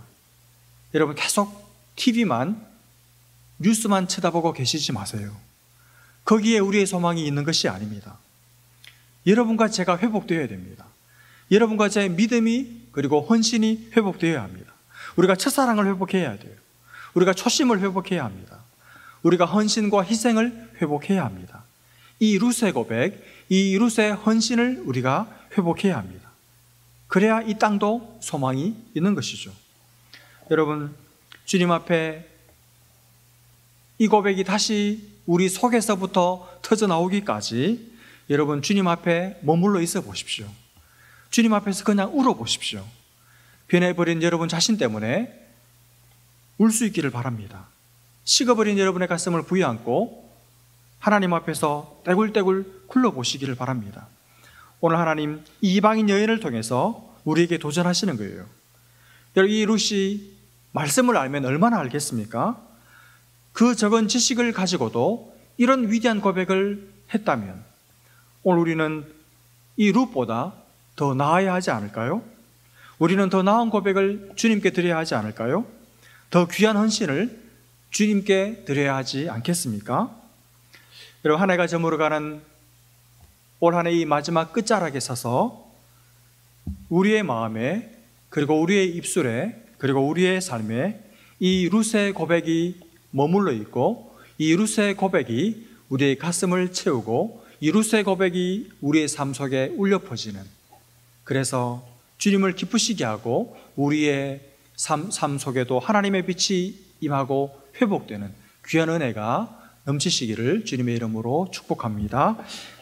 Speaker 5: 여러분 계속 TV만, 뉴스만 쳐다보고 계시지 마세요. 거기에 우리의 소망이 있는 것이 아닙니다. 여러분과 제가 회복되어야 됩니다. 여러분과 제 믿음이, 그리고 헌신이 회복되어야 합니다. 우리가 첫사랑을 회복해야 돼요. 우리가 초심을 회복해야 합니다. 우리가 헌신과 희생을 회복해야 합니다. 이 룻의 고백, 이 룻의 헌신을 우리가 회복해야 합니다. 그래야 이 땅도 소망이 있는 것이죠. 여러분, 주님 앞에 이 고백이 다시 우리 속에서부터 터져 나오기까지 여러분 주님 앞에 머물러 있어 보십시오. 주님 앞에서 그냥 울어 보십시오. 변해버린 여러분 자신 때문에 울 수 있기를 바랍니다. 식어버린 여러분의 가슴을 부여안고 하나님 앞에서 떼굴떼굴 굴러보시기를 바랍니다. 오늘 하나님 이 이방인 여인을 통해서 우리에게 도전하시는 거예요. 여러분, 이 룻이 말씀을 알면 얼마나 알겠습니까? 그 적은 지식을 가지고도 이런 위대한 고백을 했다면 오늘 우리는 이 룻보다 더 나아야 하지 않을까요? 우리는 더 나은 고백을 주님께 드려야 하지 않을까요? 더 귀한 헌신을 주님께 드려야 하지 않겠습니까? 여러분, 한 해가 저물어가는 올 한 해 이 마지막 끝자락에 서서 우리의 마음에, 그리고 우리의 입술에, 그리고 우리의 삶에 이 룻의 고백이 머물러 있고 이 룻의 고백이 우리의 가슴을 채우고 이 룻의 고백이 우리의 삶 속에 울려 퍼지는, 그래서 주님을 기쁘시게 하고 우리의 삶 속에도 하나님의 빛이 임하고 회복되는 귀한 은혜가 넘치시기를 주님의 이름으로 축복합니다.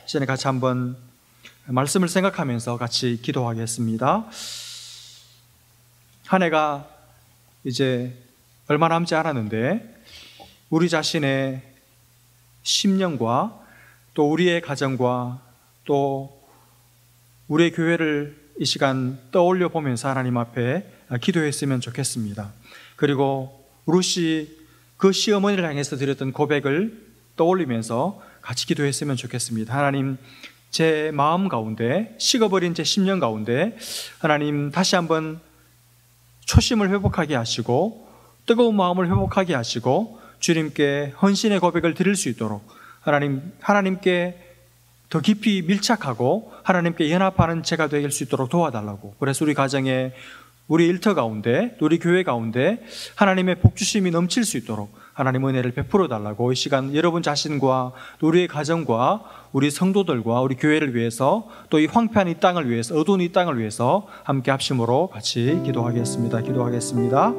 Speaker 5: 이제 같이 한번 말씀을 생각하면서 같이 기도하겠습니다. 한 해가 이제 얼마 남지 않았는데 우리 자신의 심령과 또 우리의 가정과 또 우리의 교회를 이 시간 떠올려 보면서 하나님 앞에 기도했으면 좋겠습니다. 그리고 룻이 그 시어머니를 향해서 드렸던 고백을 떠올리면서 같이 기도했으면 좋겠습니다. 하나님, 제 마음 가운데, 식어버린 제 심령 가운데 하나님 다시 한번 초심을 회복하게 하시고 뜨거운 마음을 회복하게 하시고 주님께 헌신의 고백을 드릴 수 있도록 하나님께 더 깊이 밀착하고 하나님께 연합하는 제가 될 수 있도록 도와달라고. 그래서 우리 가정에, 우리 일터 가운데, 우리 교회 가운데 하나님의 복주심이 넘칠 수 있도록 하나님 은혜를 베풀어 달라고 이 시간 여러분 자신과 우리의 가정과 우리 성도들과 우리 교회를 위해서 또 이 황폐한 이 땅을 위해서, 어두운 이 땅을 위해서 함께 합심으로 같이 기도하겠습니다. 기도하겠습니다.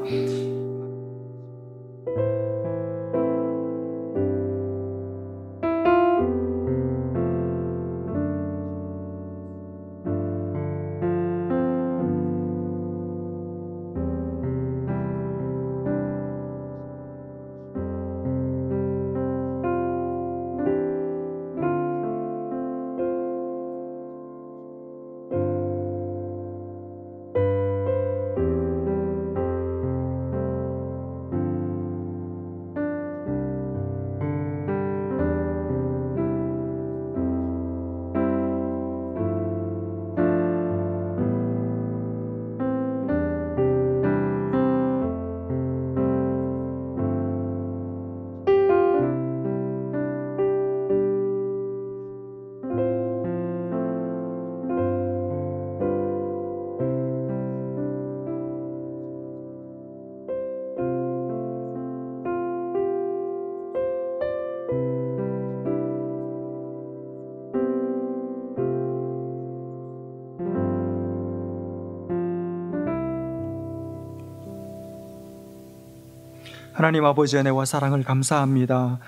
Speaker 5: 하나님 아버지 은혜와 사랑을 감사합니다.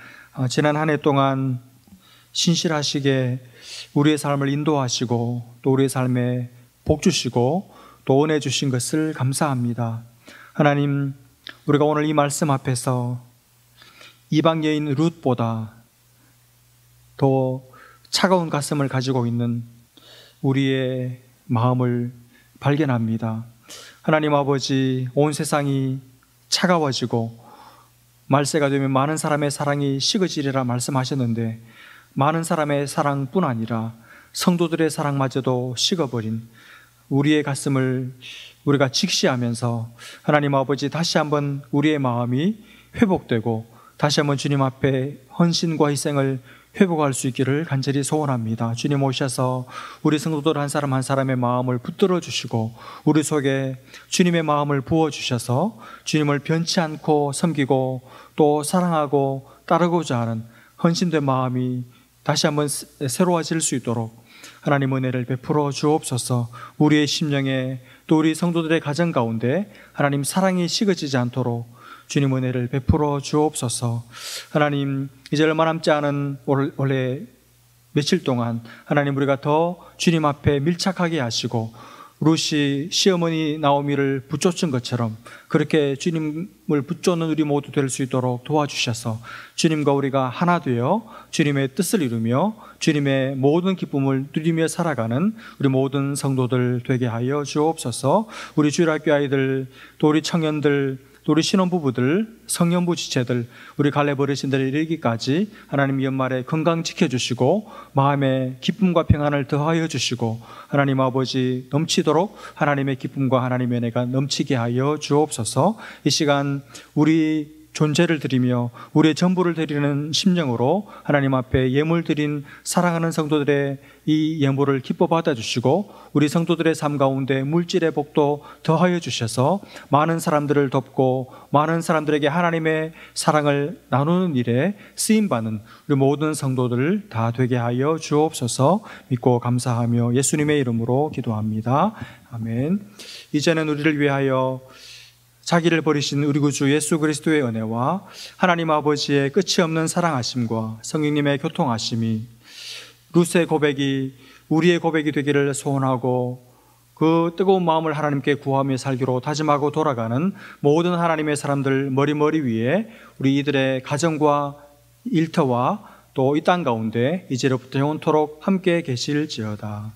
Speaker 5: 지난 한 해 동안 신실하시게 우리의 삶을 인도하시고 또 우리의 삶에 복 주시고 또 은혜 주신 것을 감사합니다. 하나님, 우리가 오늘 이 말씀 앞에서 이방 여인 룻보다 더 차가운 가슴을 가지고 있는 우리의 마음을 발견합니다. 하나님 아버지, 온 세상이 차가워지고 말세가 되면 많은 사람의 사랑이 식어지리라 말씀하셨는데 많은 사람의 사랑뿐 아니라 성도들의 사랑마저도 식어버린 우리의 가슴을 우리가 직시하면서 하나님 아버지, 다시 한번 우리의 마음이 회복되고 다시 한번 주님 앞에 헌신과 희생을 회복할 수 있기를 간절히 소원합니다. 주님 오셔서 우리 성도들 한 사람 한 사람의 마음을 붙들어 주시고 우리 속에 주님의 마음을 부어주셔서 주님을 변치 않고 섬기고 또 사랑하고 따르고자 하는 헌신된 마음이 다시 한번 새로워질 수 있도록 하나님 은혜를 베풀어 주옵소서. 우리의 심령에 또 우리 성도들의 가정 가운데 하나님 사랑이 식어지지 않도록 주님 은혜를 베풀어 주옵소서. 하나님, 이제 얼마 남지 않은 올해 며칠 동안 하나님 우리가 더 주님 앞에 밀착하게 하시고 룻이 시어머니 나오미를 붙쫓은 것처럼 그렇게 주님을 붙쫓는 우리 모두 될 수 있도록 도와주셔서 주님과 우리가 하나 되어 주님의 뜻을 이루며 주님의 모든 기쁨을 누리며 살아가는 우리 모든 성도들 되게 하여 주옵소서. 우리 주일학교 아이들 또 우리 청년들 또 우리 신혼부부들, 성년부 지체들, 우리 갈렙 어르신들에 이르기까지 하나님 연말에 건강 지켜주시고 마음에 기쁨과 평안을 더하여 주시고 하나님 아버지 넘치도록 하나님의 기쁨과 하나님의 은혜가 넘치게 하여 주옵소서. 이 시간 우리 존재를 드리며 우리의 전부를 드리는 심령으로 하나님 앞에 예물 드린 사랑하는 성도들의 이 예물을 기뻐 받아주시고 우리 성도들의 삶 가운데 물질의 복도 더하여 주셔서 많은 사람들을 돕고 많은 사람들에게 하나님의 사랑을 나누는 일에 쓰임받는 우리 모든 성도들 다 되게 하여 주옵소서. 믿고 감사하며 예수님의 이름으로 기도합니다. 아멘. 이제는 우리를 위하여 자기를 버리신 우리 구주 예수 그리스도의 은혜와 하나님 아버지의 끝이 없는 사랑하심과 성령님의 교통하심이 룻의 고백이 우리의 고백이 되기를 소원하고 그 뜨거운 마음을 하나님께 구하며 살기로 다짐하고 돌아가는 모든 하나님의 사람들 머리 위에 우리 이들의 가정과 일터와 또 이 땅 가운데 이제로부터 영원토록 함께 계실지어다.